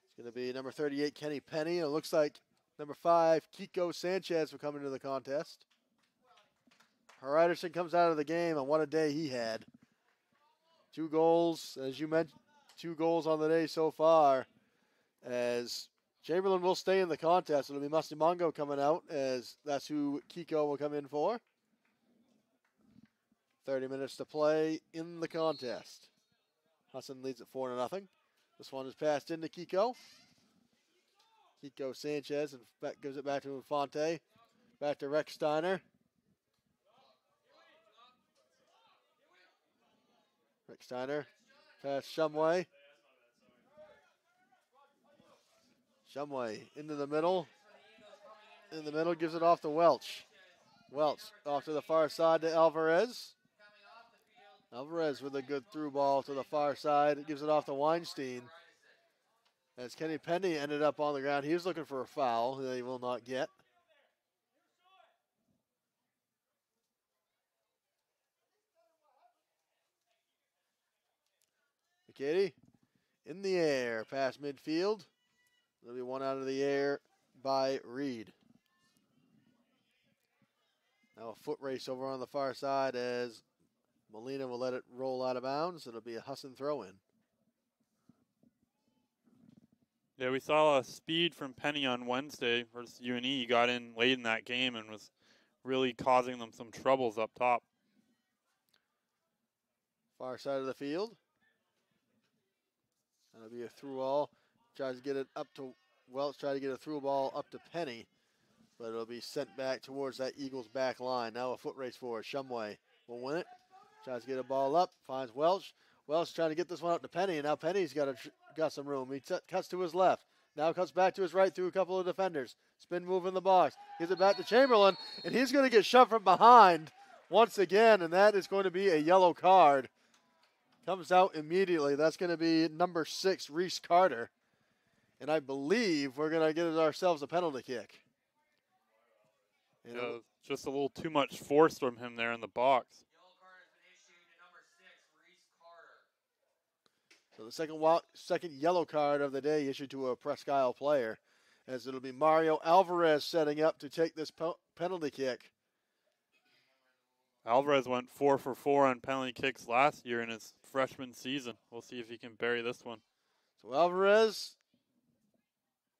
It's going to be number 38, Kenny Penny. And it looks like number 5, Kiko Sanchez will come into the contest. Ryderson comes out of the game, and what a day he had. 2 goals, as you mentioned. 2 goals on the day so far, as Chamberlain will stay in the contest. It'll be Musty Mongo coming out, as that's who Kiko will come in for. 30 minutes to play in the contest. Husson leads at 4-0. This one is passed into Kiko. Kiko Sanchez, and gives it back to Infante. Back to Rex Steiner. Rex Steiner. Pass Shumway. Shumway into the middle. In the middle, gives it off to Welch. Welch off to the far side to Alvarez. Alvarez with a good through ball to the far side. It gives it off to Weinstein. As Kenny Penny ended up on the ground. He was looking for a foul that he will not get. McCady in the air, past midfield. There'll be one out of the air by Reed. Now a foot race over on the far side as Molina will let it roll out of bounds. It'll be a Husson throw-in. Yeah, we saw a speed from Penny on Wednesday versus UNE. He got in late in that game and was really causing them some troubles up top. Far side of the field. That'll be a through ball. Tries to get it up to Welch. Try to get a through ball up to Penny, but it'll be sent back towards that Eagles back line. Now a foot race for Shumway will win it. Tries to get a ball up. Finds Welch. Welch trying to get this one up to Penny, and now Penny's got some room. He cuts to his left. Now cuts back to his right through a couple of defenders. Spin move in the box. Gives it back to Chamberlain, and he's going to get shoved from behind once again, and that is going to be a yellow card. Comes out immediately. That's going to be number 6, Reese Carter. And I believe we're going to get ourselves a penalty kick. Yeah, just a little too much force from him there in the box. Yellow card has been issued to number 6, Reese Carter. So the second yellow card of the day issued to a Presque Isle player, as it'll be Mario Alvarez setting up to take this penalty kick. Alvarez went 4 for 4 on penalty kicks last year in his freshman season. We'll see if he can bury this one. So Alvarez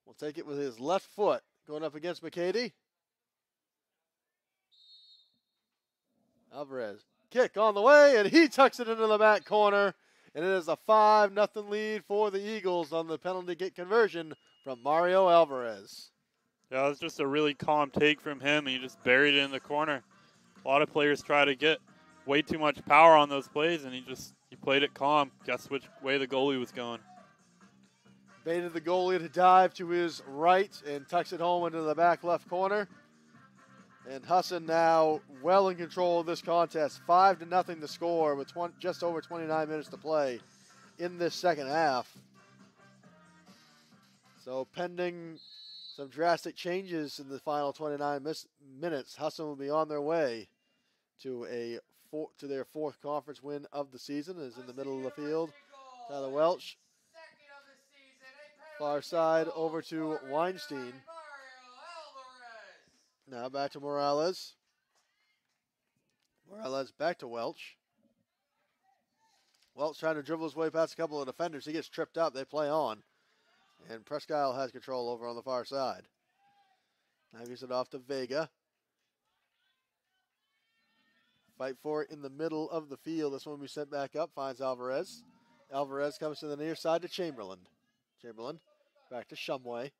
will take it with his left foot, going up against McCady. Alvarez, kick on the way, and he tucks it into the back corner. And it is a 5-0 lead for the Eagles on the penalty kick conversion from Mario Alvarez. Yeah, it was just a really calm take from him, and he just buried it in the corner. A lot of players try to get way too much power on those plays, and he played it calm. Guess which way the goalie was going. Baited the goalie to dive to his right and tucks it home into the back left corner. And Husson now well in control of this contest. 5-0 to score with just over 29 minutes to play in this second half. So pending some drastic changes in the final 29 minutes, Husson will be on their way to their 4th conference win of the season. Is in the middle of the field. Tyler Welch. Far side over to Weinstein. Now back to Morales. Morales back to Welch. Welch trying to dribble his way past a couple of defenders. He gets tripped up. They play on. And Presque Isle has control over on the far side. Now gives it off to Vega. Fight for it in the middle of the field. This one will be sent back up. Finds Alvarez. Alvarez comes to the near side to Chamberlain. Chamberlain back to Shumway.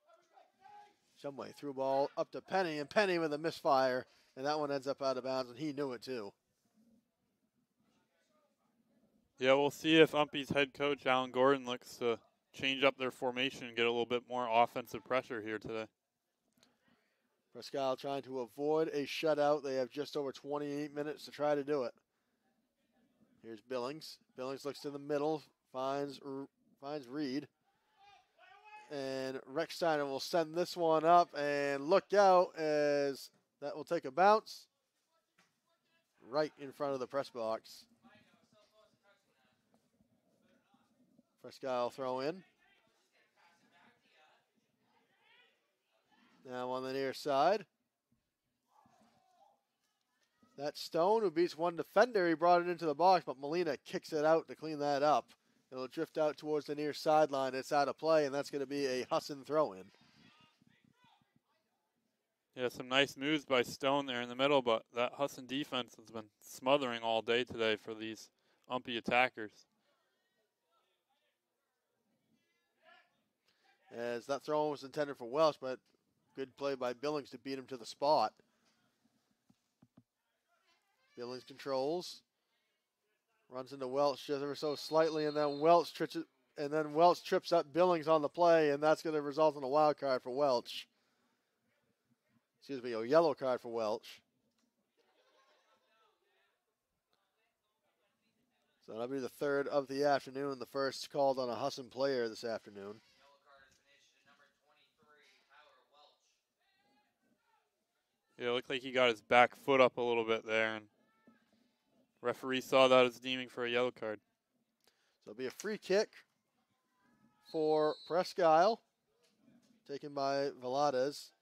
Shumway through ball up to Penny, and Penny with a misfire, and that one ends up out of bounds, and he knew it too. Yeah, we'll see if Umpy's head coach, Alan Gordon, looks to change up their formation and get a little bit more offensive pressure here today. Presque Isle trying to avoid a shutout. They have just over 28 minutes to try to do it. Here's Billings. Billings looks to the middle, finds Reed. And Rechsteiner will send this one up, and look out as that will take a bounce right in front of the press box. Presque Isle throw in. Now on the near side. That's Stone who beats one defender. He brought it into the box, but Molina kicks it out to clean that up. It'll drift out towards the near sideline. It's out of play, and that's going to be a Husson throw-in. Yeah, some nice moves by Stone there in the middle, but that Husson defense has been smothering all day today for these Umpy attackers. As that throw was intended for Welch, but good play by Billings to beat him to the spot. Billings controls, runs into Welch just ever so slightly, and then Welch trips up Billings on the play, and that's going to result in a wild card for Welch. Excuse me, a yellow card for Welch. So that'll be the third of the afternoon, the first called on a Husson player this afternoon. Yeah, it looked like he got his back foot up a little bit there, and referee saw that as deeming for a yellow card. So it'll be a free kick for Presque Isle, taken by Velades.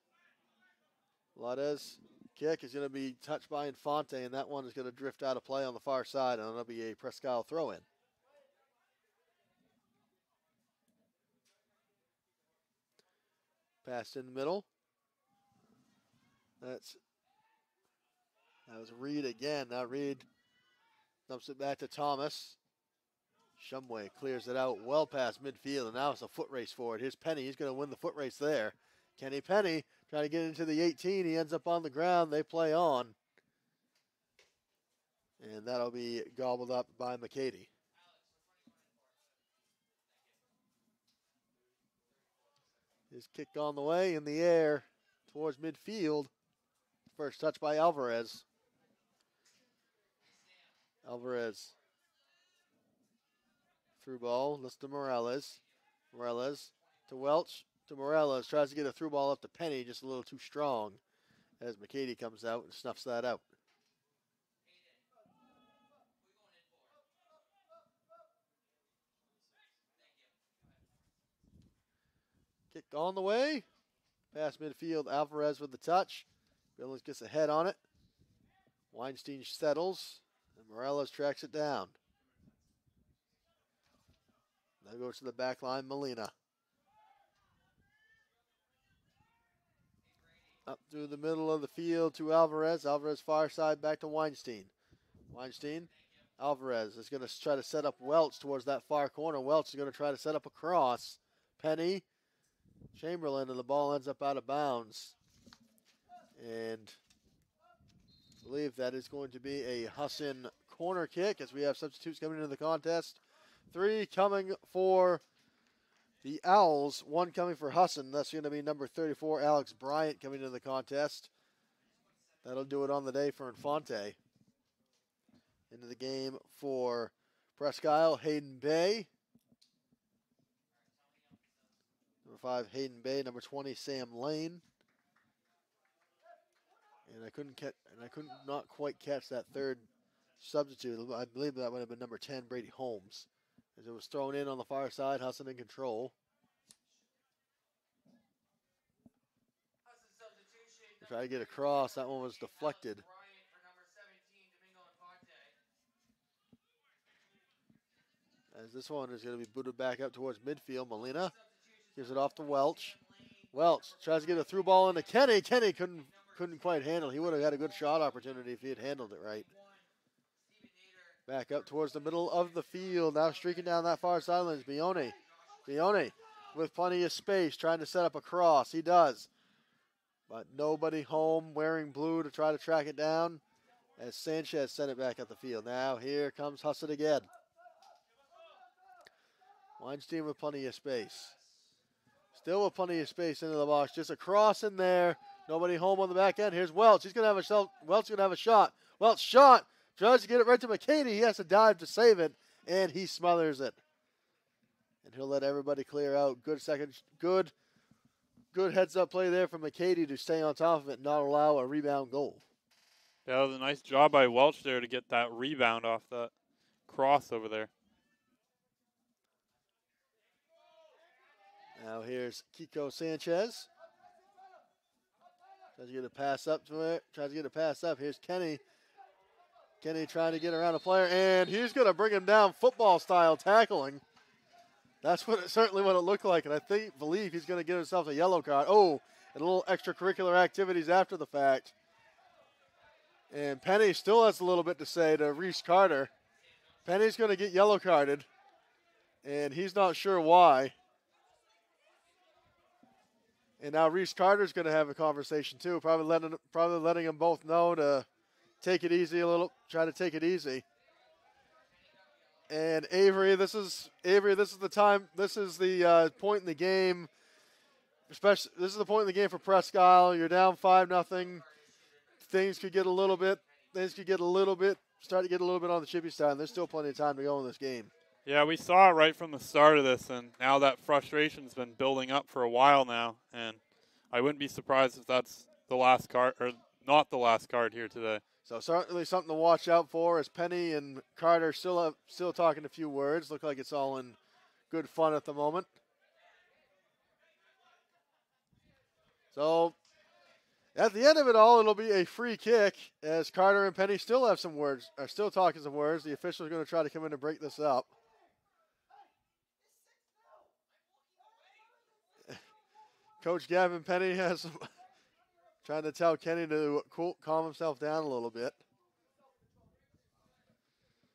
Velades' kick is going to be touched by Infante, and that one is going to drift out of play on the far side, and it'll be a Presque Isle throw-in. Passed in the middle. That was Reed again. Now Reed dumps it back to Thomas. Shumway clears it out well past midfield, and now it's a foot race for it. Here's Penny. He's going to win the foot race there. Kenny Penny trying to get into the 18. He ends up on the ground. They play on. And that'll be gobbled up by McCady. His kick on the way in the air towards midfield. First touch by Alvarez. Alvarez. Through ball. This to Morales. Morales to Welch. To Morales. Tries to get a through ball up to Penny. Just a little too strong. As McCady comes out and snuffs that out. Kick on the way. Past midfield. Alvarez with the touch. Billings gets a head on it. Weinstein settles, and Morales tracks it down. Now goes to the back line, Molina. Up through the middle of the field to Alvarez. Alvarez far side back to Weinstein. Weinstein, Alvarez is going to try to set up Welch towards that far corner. Welch is going to try to set up a cross. Penny, Chamberlain, and the ball ends up out of bounds. And I believe that is going to be a Husson corner kick as we have substitutes coming into the contest. 3 coming for the Owls, 1 coming for Husson. That's going to be number 34, Alex Bryant, coming into the contest. That'll do it on the day for Infante. Into the game for Presque Isle, Hayden Bay. Number 5, Hayden Bay. Number 20, Sam Lane. And I couldn't not quite catch that third substitute. I believe that would have been number 10, Brady Holmes. As it was thrown in on the far side, Husson in control. Try to get across. That one was deflected. As this one is going to be booted back up towards midfield. Molina gives it off to Welch. Welch tries to get a through ball into Kenny. Kenny couldn't quite handle. He would have had a good shot opportunity if he had handled it right. Back up towards the middle of the field. Now streaking down that far sideline is Bione. Bione with plenty of space trying to set up a cross. He does. But nobody home wearing blue to try to track it down as Sanchez sent it back up the field. Now here comes Husson again. Weinstein with plenty of space. Still with plenty of space into the box. Just a cross in there. Nobody home on the back end. Here's Welch. He's going to have a shot. Welch shot. Tries to get it right to McCady. He has to dive to save it, and he smothers it. And he'll let everybody clear out. Good heads-up play there from McCady to stay on top of it and not allow a rebound goal. Yeah, that was a nice job by Welch there to get that rebound off that cross over there. Now here's Kiko Sanchez. Tries to get a pass up to it. Here's Kenny. Kenny trying to get around a player, and he's going to bring him down football-style tackling. That's certainly what it looked like, and I believe he's going to give himself a yellow card. Oh, and a little extracurricular activities after the fact. And Penny still has a little bit to say to Reese Carter. Penny's going to get yellow carded, and he's not sure why. And now Reese Carter's going to have a conversation too, probably letting them both know to take it easy a little, try to take it easy. And Avery, this is the time. This is the point in the game. This is the point in the game for Presque Isle. You're down 5-0. Things could get a little bit. Start to get a little bit on the chippy side. And there's still plenty of time to go in this game. Yeah, we saw it right from the start of this, and now that frustration's been building up for a while now. And I wouldn't be surprised if that's the last card, or not the last card here today. So certainly something to watch out for as Penny and Carter still talking a few words. Look like it's all in good fun at the moment. So at the end of it all, it'll be a free kick as Carter and Penny still have some words, are still talking some words. The official is going to try to come in and break this up. Coach Gavin Penny has trying to tell Kenny to calm himself down a little bit.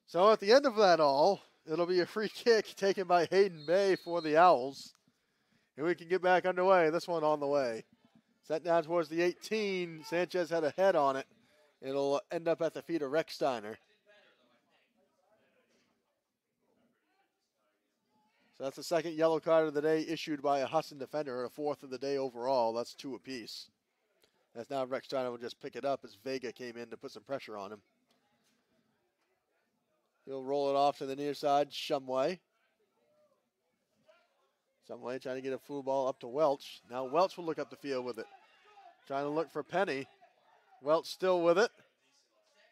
So at the end of that all, it'll be a free kick taken by Hayden Bay for the Owls. And we can get back underway. This one on the way. Set down towards the 18. Sanchez had a head on it. It'll end up at the feet of Rex Steiner. So that's the second yellow card of the day issued by a Husson defender, and a fourth of the day overall. That's 2 apiece. As now Rex Steiner will just pick it up as Vega came in to put some pressure on him. He'll roll it off to the near side, Shumway. Shumway trying to get a flu ball up to Welch. Now Welch will look up the field with it. Trying to look for Penny. Welch still with it.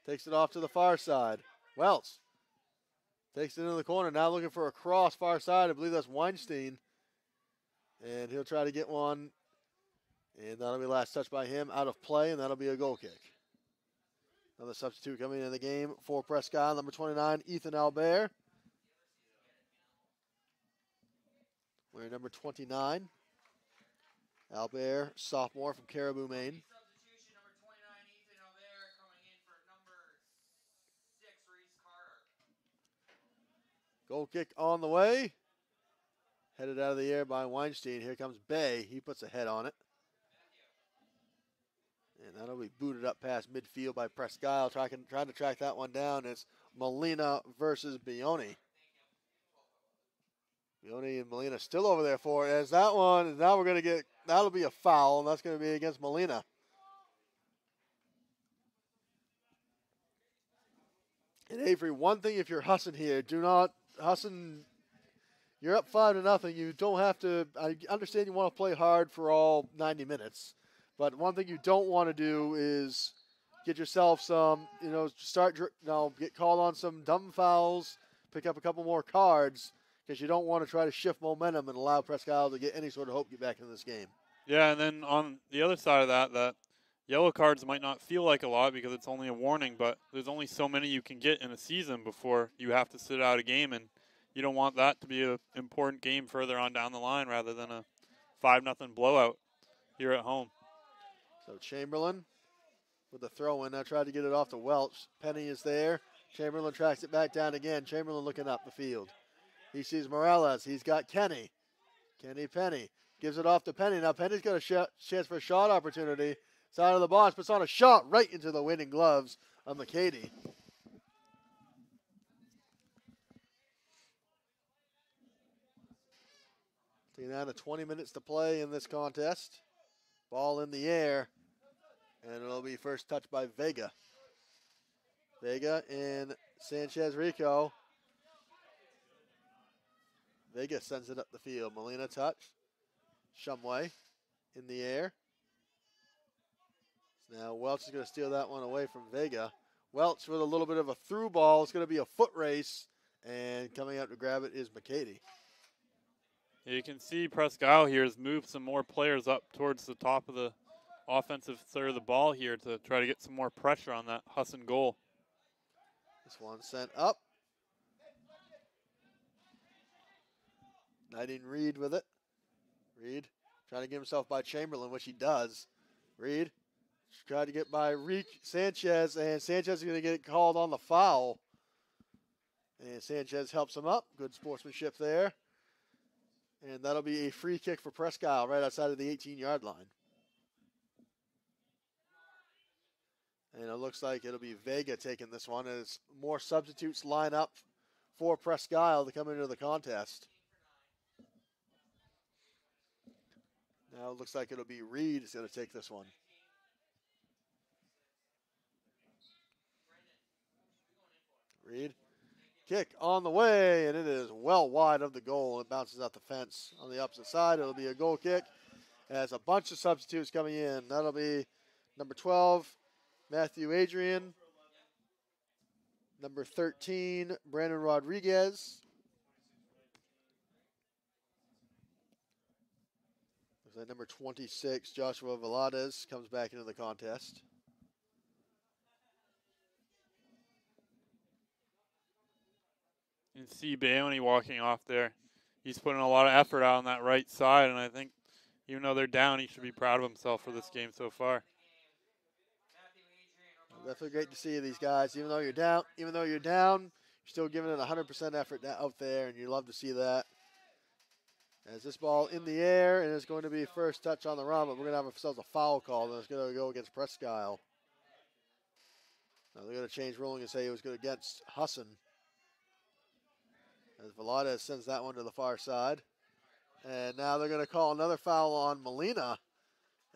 Takes it off to the far side. Welch takes it into the corner. Now looking for a cross far side. I believe that's Weinstein. And he'll try to get one. And that'll be last touch by him out of play, and that'll be a goal kick. Another substitute coming in the game for Presque Isle, number 29, Ethan Albert. Wearing number 29. Albert, sophomore from Caribou, Maine. Substitution number 29, Ethan Albert, coming in for number 6, Reese Carter. Goal kick on the way. Headed out of the air by Weinstein. Here comes Bay. He puts a head on it. And that'll be booted up past midfield by Presque Isle. Trying to track that one down. It's Molina versus Bioni. Bioni and Molina still over there for it. As that one, now we're going to get, that'll be a foul, and that's going to be against Molina. And Avery, one thing if you're Husson here, Husson, you're up 5-0. You don't have to, I understand you want to play hard for all 90 minutes. But one thing you don't want to do is get yourself some, get called on some dumb fouls, pick up a couple more cards, because you don't want to try to shift momentum and allow Presque Isle to get any sort of hope to get back into this game. Yeah, and then on the other side of that yellow cards might not feel like a lot because it's only a warning, but there's only so many you can get in a season before you have to sit out a game, and you don't want that to be an important game further on down the line rather than a 5-0 blowout here at home. So Chamberlain with the throw in. Now tried to get it off to Welch. Penny is there. Chamberlain tracks it back down again. Chamberlain looking up the field. He sees Morales. He's got Kenny. Penny. Gives it off to Penny. Now Penny's got a chance for a shot opportunity. Side of the box, puts on a shot right into the winning gloves of McCady. So you're down to 20 minutes to play in this contest. Ball in the air, and it'll be first touch by Vega. Vega and Sanchez Rico. Vega sends it up the field. Molina touch. Shumway in the air. Now Welch is going to steal that one away from Vega. Welch with a little bit of a through ball. It's going to be a foot race, and coming out to grab it is McCady. Yeah, you can see Presque Isle here has moved some more players up towards the top of the offensive third of the ball here to try to get some more pressure on that Husson goal. This one sent up. Knighting Reed with it. Reed trying to get himself by Chamberlain, which he does. Reed tried to get by Sanchez, and Sanchez is going to get called on the foul. And Sanchez helps him up. Good sportsmanship there. And that'll be a free kick for Presque Isle right outside of the 18-yard line. And it looks like it'll be Vega taking this one as more substitutes line up for Presque Isle to come into the contest. Now it looks like it'll be Reed is going to take this one. Reed. Kick on the way, and it is well wide of the goal. It bounces out the fence on the opposite side. It'll be a goal kick as a bunch of substitutes coming in. That'll be number 12, Matthew Adrian. Number 13, Brandon Rodriguez. Number 26, Joshua Velades, comes back into the contest. You can see Bailey walking off there. He's putting a lot of effort out on that right side, and I think even though they're down, he should be proud of himself for this game so far. Definitely great to see these guys. Even though you're down, you're still giving it 100% effort out there, and you love to see that. As this ball in the air, and it's going to be first touch on the run, but we're going to have ourselves a foul call, and it's going to go against Presque Isle. Now they're going to change ruling and say it was good against Husson. As Velades sends that one to the far side. And now they're going to call another foul on Molina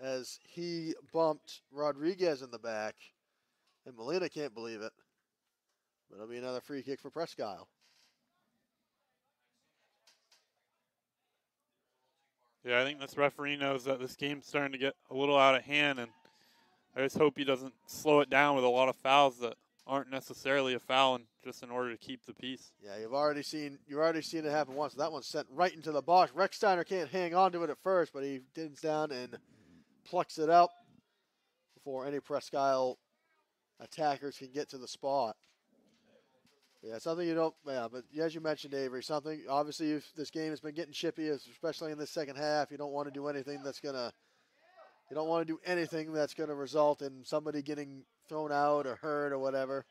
as he bumped Rodriguez in the back. And Molina can't believe it. But it'll be another free kick for Presque Isle. Yeah, I think this referee knows that this game's starting to get a little out of hand, and I just hope he doesn't slow it down with a lot of fouls that aren't necessarily a foul, and just in order to keep the peace. Yeah, you've already seen it happen once. That one's sent right into the box. Recksteiner can't hang on to it at first, but he digs down and plucks it up before any Presque Isle attackers can get to the spot. Yeah, something you don't. Yeah, but as you mentioned, Avery, something obviously if this game has been getting chippy, especially in the second half. You don't want to do anything that's gonna. You don't want to do anything that's gonna result in somebody getting thrown out or hurt or whatever.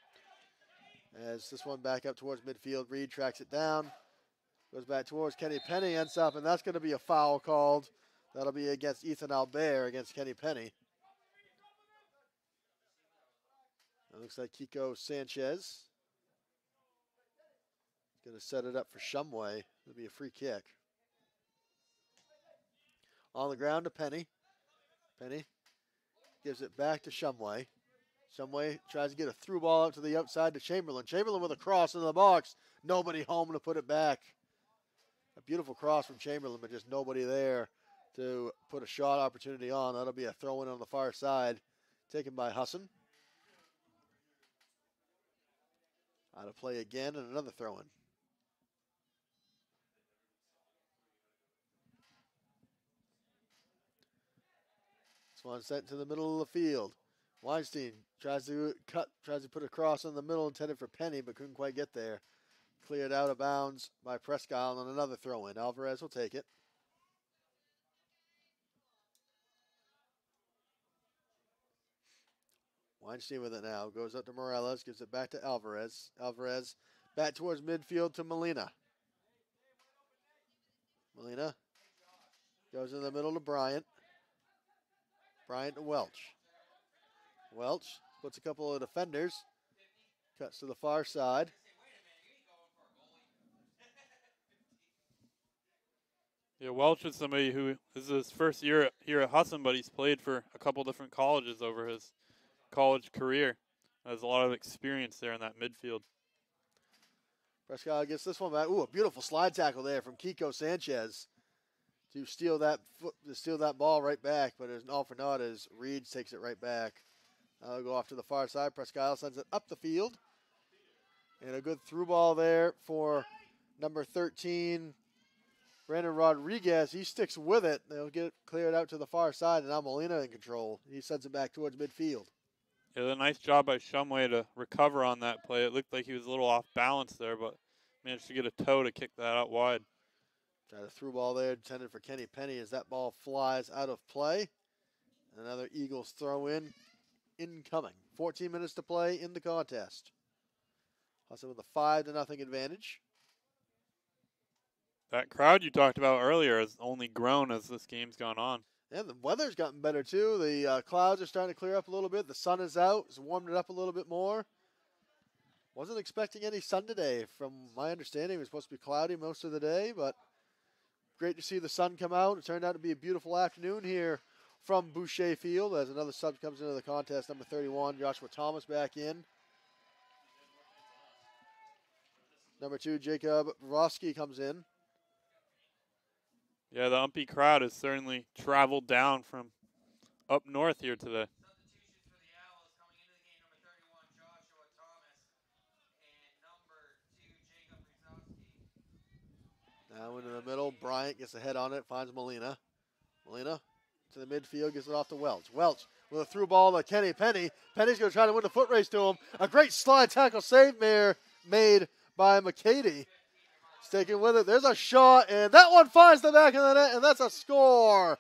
As this one back up towards midfield, Reed tracks it down, goes back towards Kenny Penny, ends up, and that's going to be a foul called. That'll be against Ethan Albert against Kenny Penny. It looks like Kiko Sanchez. Going to set it up for Shumway. It'll be a free kick. On the ground to Penny. Penny gives it back to Shumway. Shumway tries to get a through ball out to the outside to Chamberlain. Chamberlain with a cross into the box. Nobody home to put it back. A beautiful cross from Chamberlain, but just nobody there to put a shot opportunity on. That'll be a throw-in on the far side, taken by Husson. Out of play again, and another throw-in. This one sent to the middle of the field. Weinstein tries to put a cross in the middle intended for Penny, but couldn't quite get there. Cleared out of bounds by Presque Isle on another throw-in. Alvarez will take it. Weinstein with it now. Goes up to Morales, gives it back to Alvarez. Alvarez back towards midfield to Molina. Molina goes in the middle to Bryant. Bryant to Welch. Welch puts a couple of defenders. Cuts to the far side. Yeah, Welch is somebody who this is his first year here at Husson, but he's played for a couple different colleges over his college career. Has a lot of experience there in that midfield. Presque Isle gets this one back. Ooh, a beautiful slide tackle there from Kiko Sanchez to steal that ball right back, but it's an all for naught as Reed takes it right back. I'll go off to the far side. Presque Isle sends it up the field. And a good through ball there for number 13, Brandon Rodriguez. He sticks with it. They'll get it cleared out to the far side, and now Molina in control. He sends it back towards midfield. Yeah, a nice job by Shumway to recover on that play. It looked like he was a little off balance there, but managed to get a toe to kick that out wide. Try the through ball there, intended for Kenny Penny as that ball flies out of play. Another Eagles throw in incoming. 14 minutes to play in the contest. Husson with a 5-0 advantage. That crowd you talked about earlier has only grown as this game's gone on. And the weather's gotten better too. The clouds are starting to clear up a little bit. The sun is out. It's warmed it up a little bit more. Wasn't expecting any sun today. From my understanding, it was supposed to be cloudy most of the day, but great to see the sun come out. It turned out to be a beautiful afternoon here from Boucher Field as another sub comes into the contest. Number 31, Joshua Thomas back in. Number 2, Jacob Rosky comes in. Yeah, the Umpy crowd has certainly traveled down from up north here today. Substitutions for the Owls coming into the game, number 31, Joshua Thomas, and number 2, Jacob Rizowski. Now into the middle, Bryant gets a head on it, finds Molina. Molina to the midfield, gets it off to Welch. Welch with a through ball to Kenny Penny. Penny's going to try to win the foot race to him. A great slide tackle save there made by McCady. Sticking with it. There's a shot, and that one finds the back of the net, and that's a score.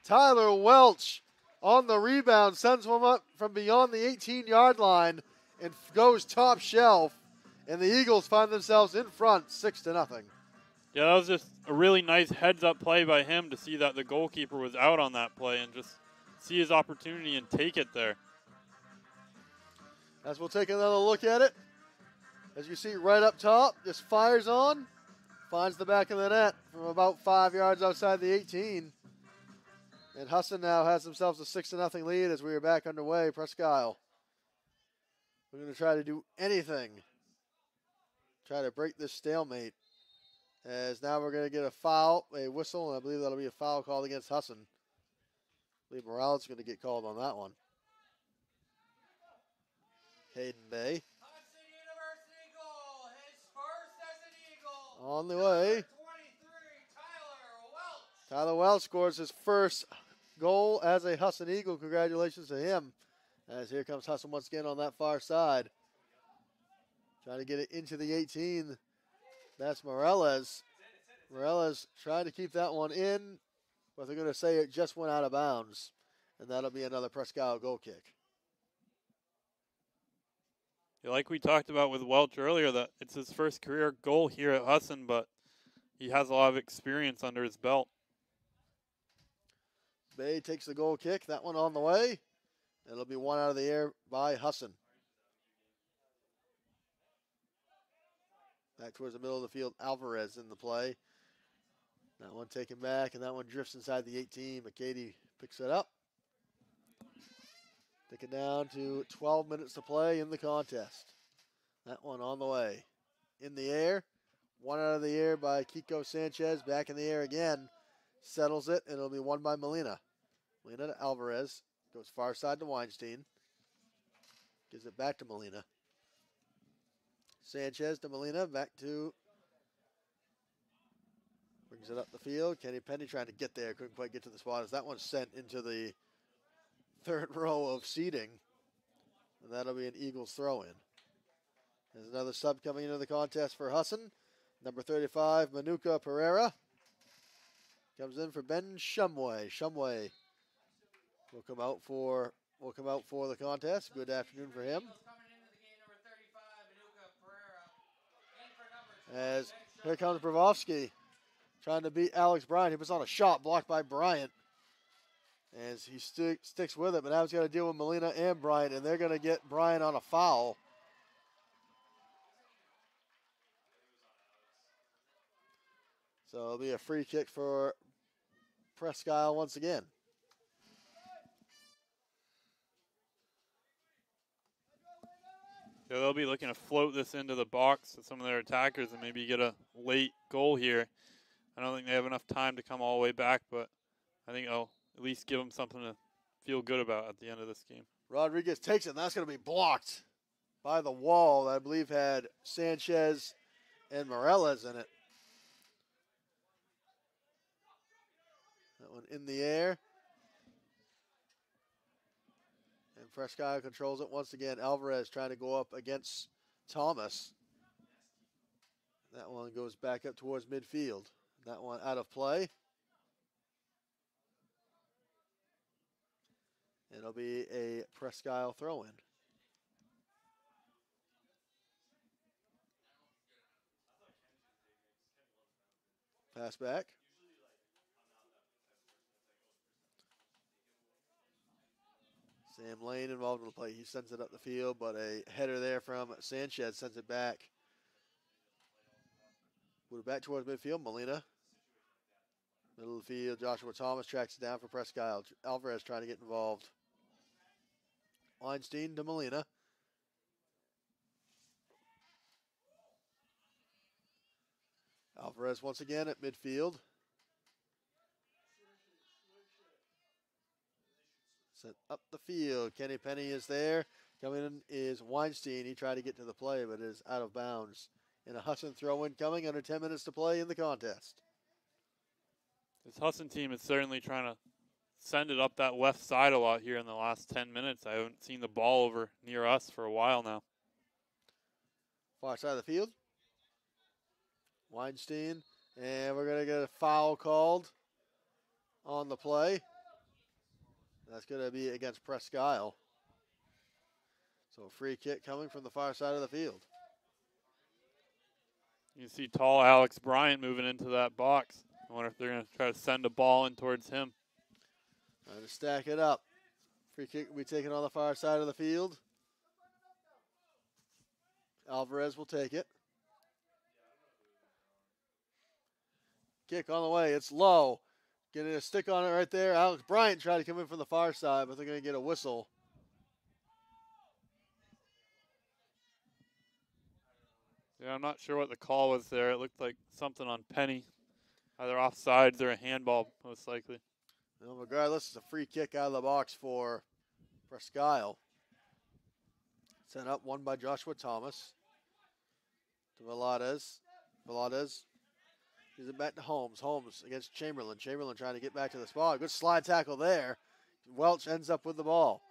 Tyler Welch on the rebound sends one up from beyond the 18-yard line and goes top shelf, and the Eagles find themselves in front 6-0. Yeah, that was just a really nice heads-up play by him to see that the goalkeeper was out on that play and just see his opportunity and take it there. As we'll take another look at it. As you see right up top, just fires on, finds the back of the net from about 5 yards outside the 18. And Husson now has themselves a 6-0 lead as we are back underway. Presque Isle. We're going to try to do anything. Try to break this stalemate. As now we're going to get a foul, a whistle, and I believe that'll be a foul called against Husson. I believe Morales is going to get called on that one. Hayden Bay. On the way. Tyler Welch scores his first goal as a Husson Eagle. Congratulations to him. As here comes Husson once again on that far side. Trying to get it into the 18. That's Morales. Morales trying to keep that one in, but they're going to say it just went out of bounds. And that'll be another Presque Isle goal kick. Yeah, like we talked about with Welch earlier, that it's his first career goal here at Husson, but he has a lot of experience under his belt. Bay takes the goal kick. That one on the way. It'll be one out of the air by Husson. Back towards the middle of the field, Alvarez in the play. That one taken back, and that one drifts inside the 18. McCady picks it up. Take it down to 12 minutes to play in the contest. That one on the way. In the air. One out of the air by Kiko Sanchez. Back in the air again. Settles it, and it'll be won by Molina. Molina to Alvarez. Goes far side to Weinstein. Gives it back to Molina. Sanchez to Molina. Back to... Brings it up the field. Kenny Penny trying to get there. Couldn't quite get to the spot as that one's sent into the third row of seating. And that'll be an Eagles throw-in. There's another sub coming into the contest for Husson. Number 35, Manuka Pereira. Comes in for Ben Shumway. Shumway will come out for the contest. Good afternoon for him. As here comes Bravovsky trying to beat Alex Bryant. He was on a shot blocked by Bryant. As he sticks with it, but now he's got to deal with Molina and Bryant, and they're going to get Bryant on a foul. So it'll be a free kick for Presque Isle once again. Yeah, they'll be looking to float this into the box to some of their attackers and maybe get a late goal here. I don't think they have enough time to come all the way back, but I think I'll at least give them something to feel good about at the end of this game. Rodriguez takes it, and that's going to be blocked by the wall that I believe had Sanchez and Morales in it. That one in the air. And Presque Isle controls it once again. Alvarez trying to go up against Thomas. That one goes back up towards midfield. That one out of play. It'll be a Presque Isle throw-in. Pass back. Sam Lane involved in the play. He sends it up the field, but a header there from Sanchez sends it back. Put it back towards midfield. Molina. Middle of the field. Joshua Thomas tracks it down for Presque Isle. Alvarez trying to get involved. Weinstein to Molina. Alvarez once again at midfield. Sent up the field. Kenny Penny is there. Coming in is Weinstein. He tried to get to the play, but is out of bounds. And a Husson throw-in coming under 10 minutes to play in the contest. This Husson team is certainly trying to send it up that left side a lot here in the last 10 minutes. I haven't seen the ball over near us for a while now. Far side of the field. Weinstein. And we're going to get a foul called on the play. That's going to be against Presque Isle. So a free kick coming from the far side of the field. You see tall Alex Bryant moving into that box. I wonder if they're going to try to send a ball in towards him. Trying to stack it up. Free kick will be taken on the far side of the field. Alvarez will take it. Kick on the way. It's low. Getting a stick on it right there. Alex Bryant tried to come in from the far side, but they're going to get a whistle. Yeah, I'm not sure what the call was there. It looked like something on Penny. Either offsides or a handball, most likely. Well, regardless, it's a free kick out of the box for Presque Isle. Sent up one by Joshua Thomas. To Velades. Velades gives it back to Holmes. Holmes against Chamberlain. Chamberlain trying to get back to the spot. Good slide tackle there. Welch ends up with the ball.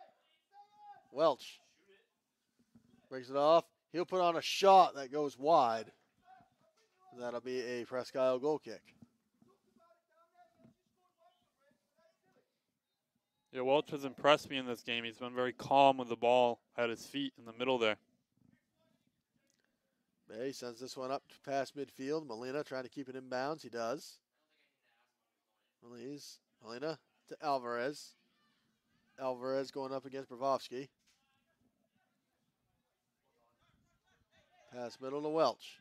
Welch breaks it off. He'll put on a shot that goes wide. That'll be a Presque Isle goal kick. Yeah, Welch has impressed me in this game. He's been very calm with the ball at his feet in the middle there. Bay sends this one up past midfield. Molina trying to keep it in bounds. He does. Molina to Alvarez. Alvarez going up against Bravovsky. Pass middle to Welch.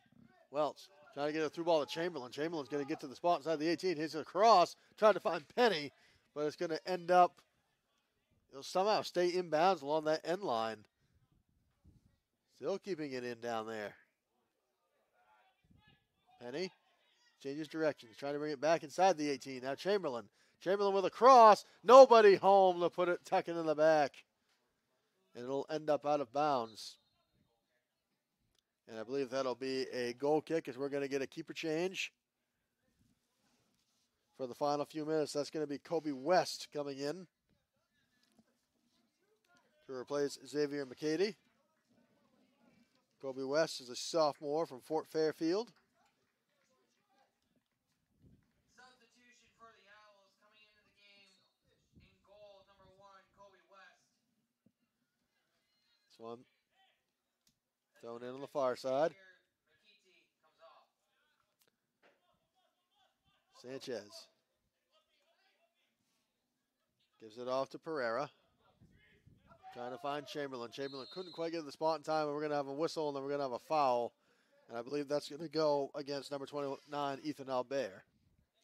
Welch trying to get a through ball to Chamberlain. Chamberlain's going to get to the spot inside the 18. He's going to cross, trying to find Penny, but it's going to end up, it'll somehow stay inbounds along that end line. Still keeping it in down there. Penny changes direction. He's trying to bring it back inside the 18. Now Chamberlain. Chamberlain with a cross. Nobody home to put it, tuck it in the back. And it'll end up out of bounds. And I believe that'll be a goal kick as we're going to get a keeper change for the final few minutes. That's going to be Kobe West coming in to replace Xavier McCady. Kobe West is a sophomore from Fort Fairfield. Substitution for the Owls coming into the game in goal, number 1, Kobe West. This one thrown in on the far side. Sanchez gives it off to Pereira. Trying to find Chamberlain. Chamberlain couldn't quite get to the spot in time, and we're going to have a whistle, and then we're going to have a foul And I believe that's going to go against number 29, Ethan Albert.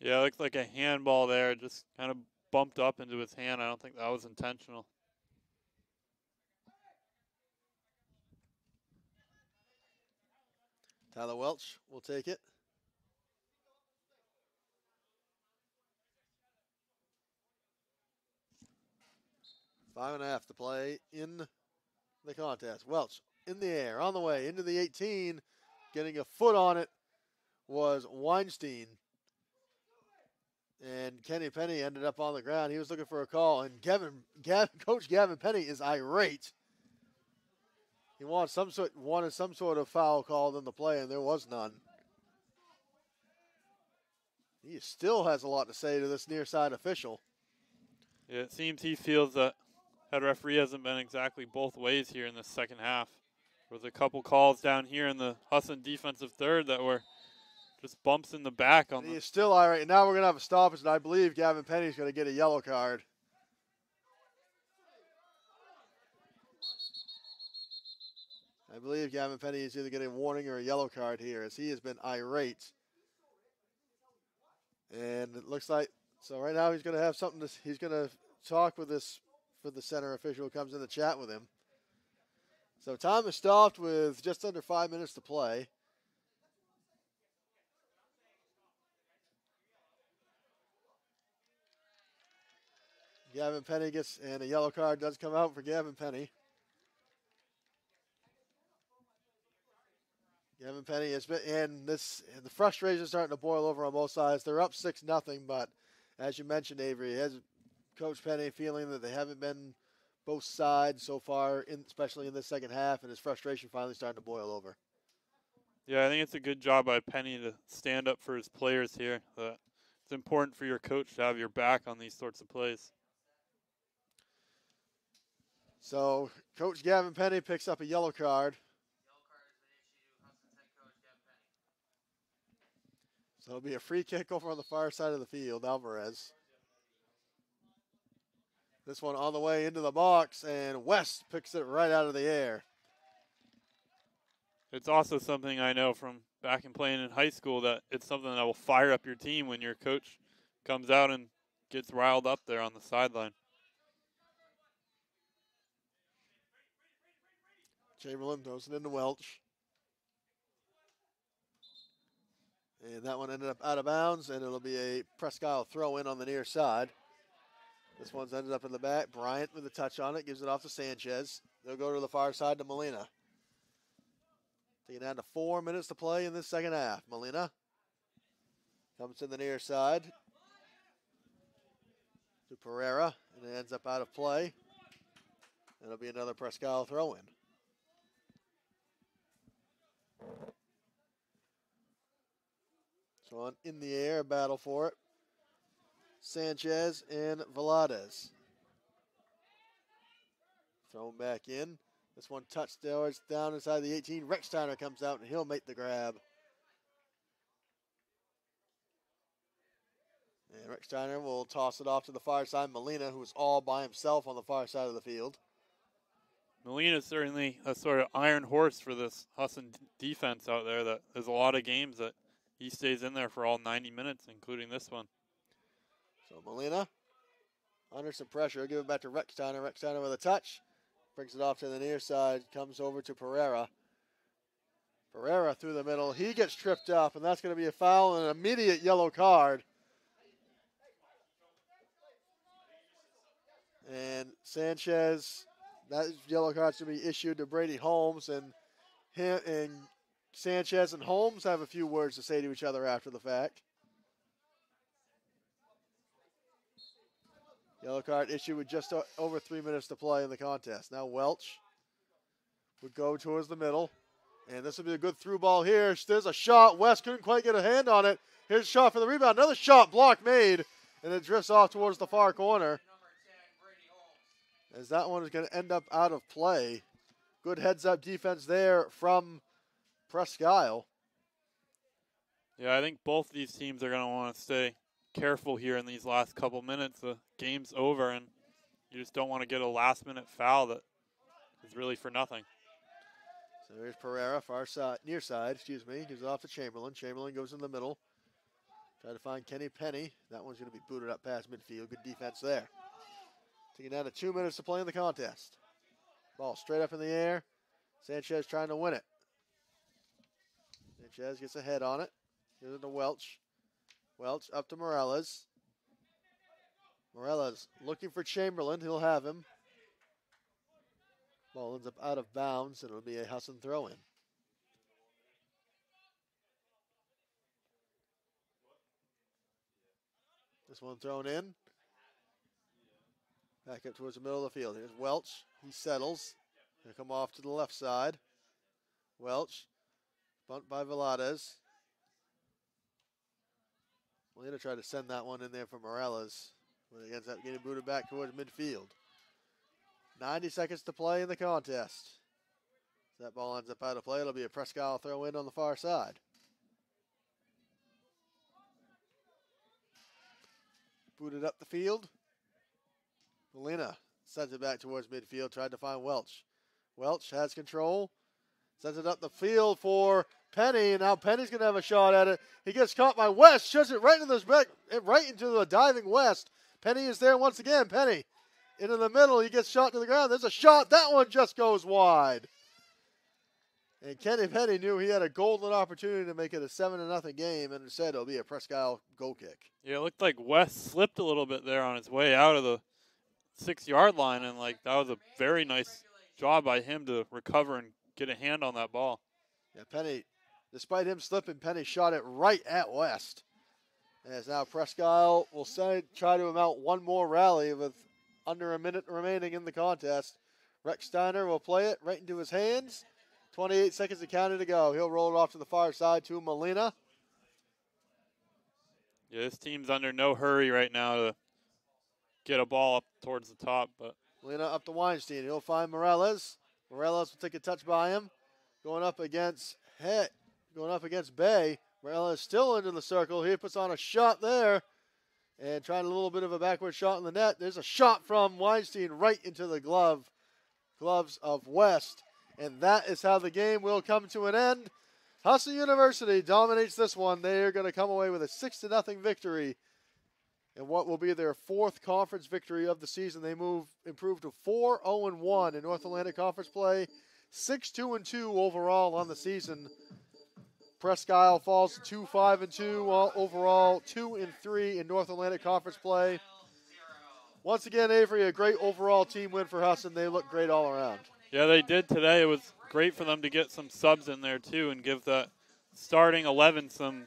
Yeah, it looked like a handball there. Just kind of bumped up into his hand. I don't think that was intentional. Tyler Welch will take it. Five and a half to play in the contest. Welch in the air, on the way into the 18, getting a foot on it was Weinstein. And Kenny Penny ended up on the ground. He was looking for a call, and Coach Gavin Penny is irate. He wanted some sort of foul called in the play, and there was none. He still has a lot to say to this near side official. Yeah, it seems he feels that head referee hasn't been exactly both ways here in the second half. There was a couple calls down here in the Husson defensive third that were just bumps in the back. He is still irate. Now we're going to have a stoppage, and I believe Gavin Penny is going to get a yellow card. I believe Gavin Penny is either getting a warning or a yellow card here, as he has been irate. And it looks like, so right now he's going to have something to, he's going to talk with this, for the center official who comes in to chat with him. So time is stopped with just under 5 minutes to play. Gavin Penny gets, and a yellow card does come out for Gavin Penny. Gavin Penny has been, and the frustration is starting to boil over on both sides. They're up 6-0, but as you mentioned, Avery, has Coach Penny feeling that they haven't been both sides so far, especially in the second half, and his frustration finally starting to boil over. Yeah, I think it's a good job by Penny to stand up for his players here. It's important for your coach to have your back on these sorts of plays. So Coach Gavin Penny picks up a yellow card. So it'll be a free kick over on the far side of the field, Alvarez. This one on the way into the box, and West picks it right out of the air. It's also something I know from back in playing in high school, that it's something that will fire up your team when your coach comes out and gets riled up there on the sideline. Chamberlain throws it into Welch. And that one ended up out of bounds, and it'll be a Presque Isle throw in on the near side. This one's ended up in the back. Bryant with a touch on it, gives it off to Sanchez. They'll go to the far side to Molina. Taking down to 4 minutes to play in this second half. Molina comes to the near side to Pereira, and it ends up out of play. It'll be another Presque Isle throw in. So on in the air, a battle for it. Sanchez and Velades. Thrown back in. This one touched down inside the 18. Rechsteiner comes out and he'll make the grab. And Rechsteiner will toss it off to the far side. Molina, who's all by himself on the far side of the field. Molina's certainly a sort of iron horse for this Husson defense out there. That there's a lot of games that he stays in there for all 90 minutes, including this one. So Molina under some pressure. Give it back to Rechsteiner. Rechsteiner with a touch. Brings it off to the near side. Comes over to Pereira. Pereira through the middle. He gets tripped up, and that's going to be a foul and an immediate yellow card. And Sanchez, that yellow card's going to be issued to Brady Holmes, and him and Sanchez and Holmes have a few words to say to each other after the fact. Yellow card issued with just over 3 minutes to play in the contest. Now Welch would go towards the middle, and this will be a good through ball here. There's a shot. West couldn't quite get a hand on it. Here's a shot for the rebound. Another shot block made, and it drifts off towards the far corner. As that one is going to end up out of play. Good heads-up defense there from Presque Isle. Yeah, I think both these teams are going to want to stay careful here in these last couple minutes. The game's over, and you just don't want to get a last-minute foul that is really for nothing. So here's Pereira, far side, near side, excuse me. Gives it off to Chamberlain. Chamberlain goes in the middle. Try to find Kenny Penny. That one's going to be booted up past midfield. Good defense there. Taking down to 2 minutes to play in the contest. Ball straight up in the air. Sanchez trying to win it. Sanchez gets a head on it. Gives it to Welch. Welch up to Morales. Morales looking for Chamberlain. He'll have him. Ball ends up out of bounds, and it'll be a Husson throw-in. This one thrown in. Back up towards the middle of the field. Here's Welch. He settles. Gonna come off to the left side. Welch. Bunt by Velades. Molina tried to send that one in there for Morales, but he ends up getting booted back towards midfield. 90 seconds to play in the contest. If that ball ends up out of play, it'll be a Presque Isle throw in on the far side. Booted up the field. Molina sends it back towards midfield, tried to find Welch. Welch has control. Sends it up the field for Penny, and now Penny's going to have a shot at it. He gets caught by West, shoves it right into the diving West. Penny is there once again. Penny into the middle. He gets shot to the ground. There's a shot. That one just goes wide. And Kenny Penny knew he had a golden opportunity to make it a 7-0 game, and instead it'll be a Presque Isle goal kick. Yeah, it looked like West slipped a little bit there on his way out of the 6-yard line, and that was a very nice job by him to recover and get a hand on that ball. Yeah, Penny, despite him slipping, Penny shot it right at West. As now Presque Isle will try to mount one more rally with under a minute remaining in the contest. Rex Steiner will play it right into his hands. 28 seconds to count it to go. He'll roll it off to the far side to Molina. Yeah, this team's under no hurry right now to get a ball up towards the top. But Molina up to Weinstein. He'll find Morales. Morales will take a touch by him. Going up against Bay. Morales still into the circle. He puts on a shot there. And trying a little bit of a backward shot in the net. There's a shot from Weinstein right into the gloves of West. And that is how the game will come to an end. Husson University dominates this one. They are going to come away with a 6-0 victory. And what will be their 4th conference victory of the season. They improve to 4-0-1 in North Atlantic Conference play. 6-2-2 overall on the season. Presque Isle falls to 2-5-2 overall, 2-3 in North Atlantic Conference play. Once again, Avery, a great overall team win for Husson. They look great all around. Yeah, they did today. It was great for them to get some subs in there, too, and give the starting 11 some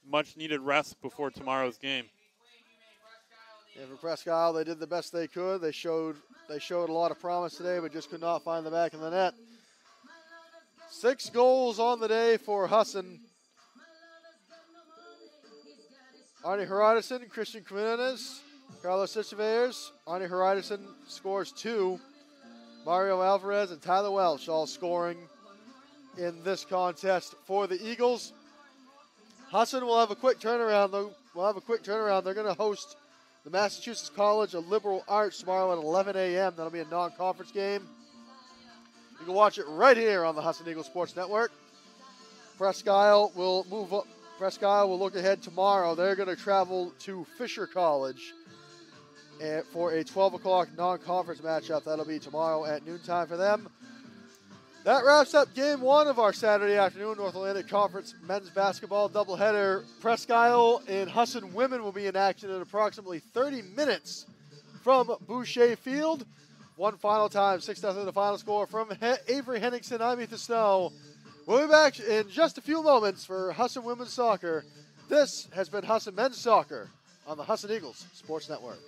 much-needed rest before tomorrow's game. And for Presque Isle, they did the best they could. They showed a lot of promise today, but just could not find the back of the net. 6 goals on the day for Husson. Arnie Heridason, Christian Jimenez, Carlos Echeverres. Arnie Heridason scores 2. Mario Alvarez and Tyler Welch all scoring in this contest for the Eagles. Husson will have a quick turnaround, though. They're going to host the Massachusetts College of Liberal Arts tomorrow at 11 a.m. That'll be a non-conference game. You can watch it right here on the Husson Eagles Sports Network. Presque Isle will move up. Presque Isle will look ahead tomorrow. They're going to travel to Fisher College for a 12 o'clock non-conference matchup. That'll be tomorrow at noontime for them. That wraps up game 1 of our Saturday afternoon North Atlantic Conference men's basketball doubleheader. Presque Isle and Husson women will be in action in approximately 30 minutes from Boucher Field. One final time, 6-0 the final score from Avery Henningsen. I'm Ethan Snow. We'll be back in just a few moments for Husson Women's Soccer. This has been Husson Men's Soccer on the Husson Eagles Sports Network.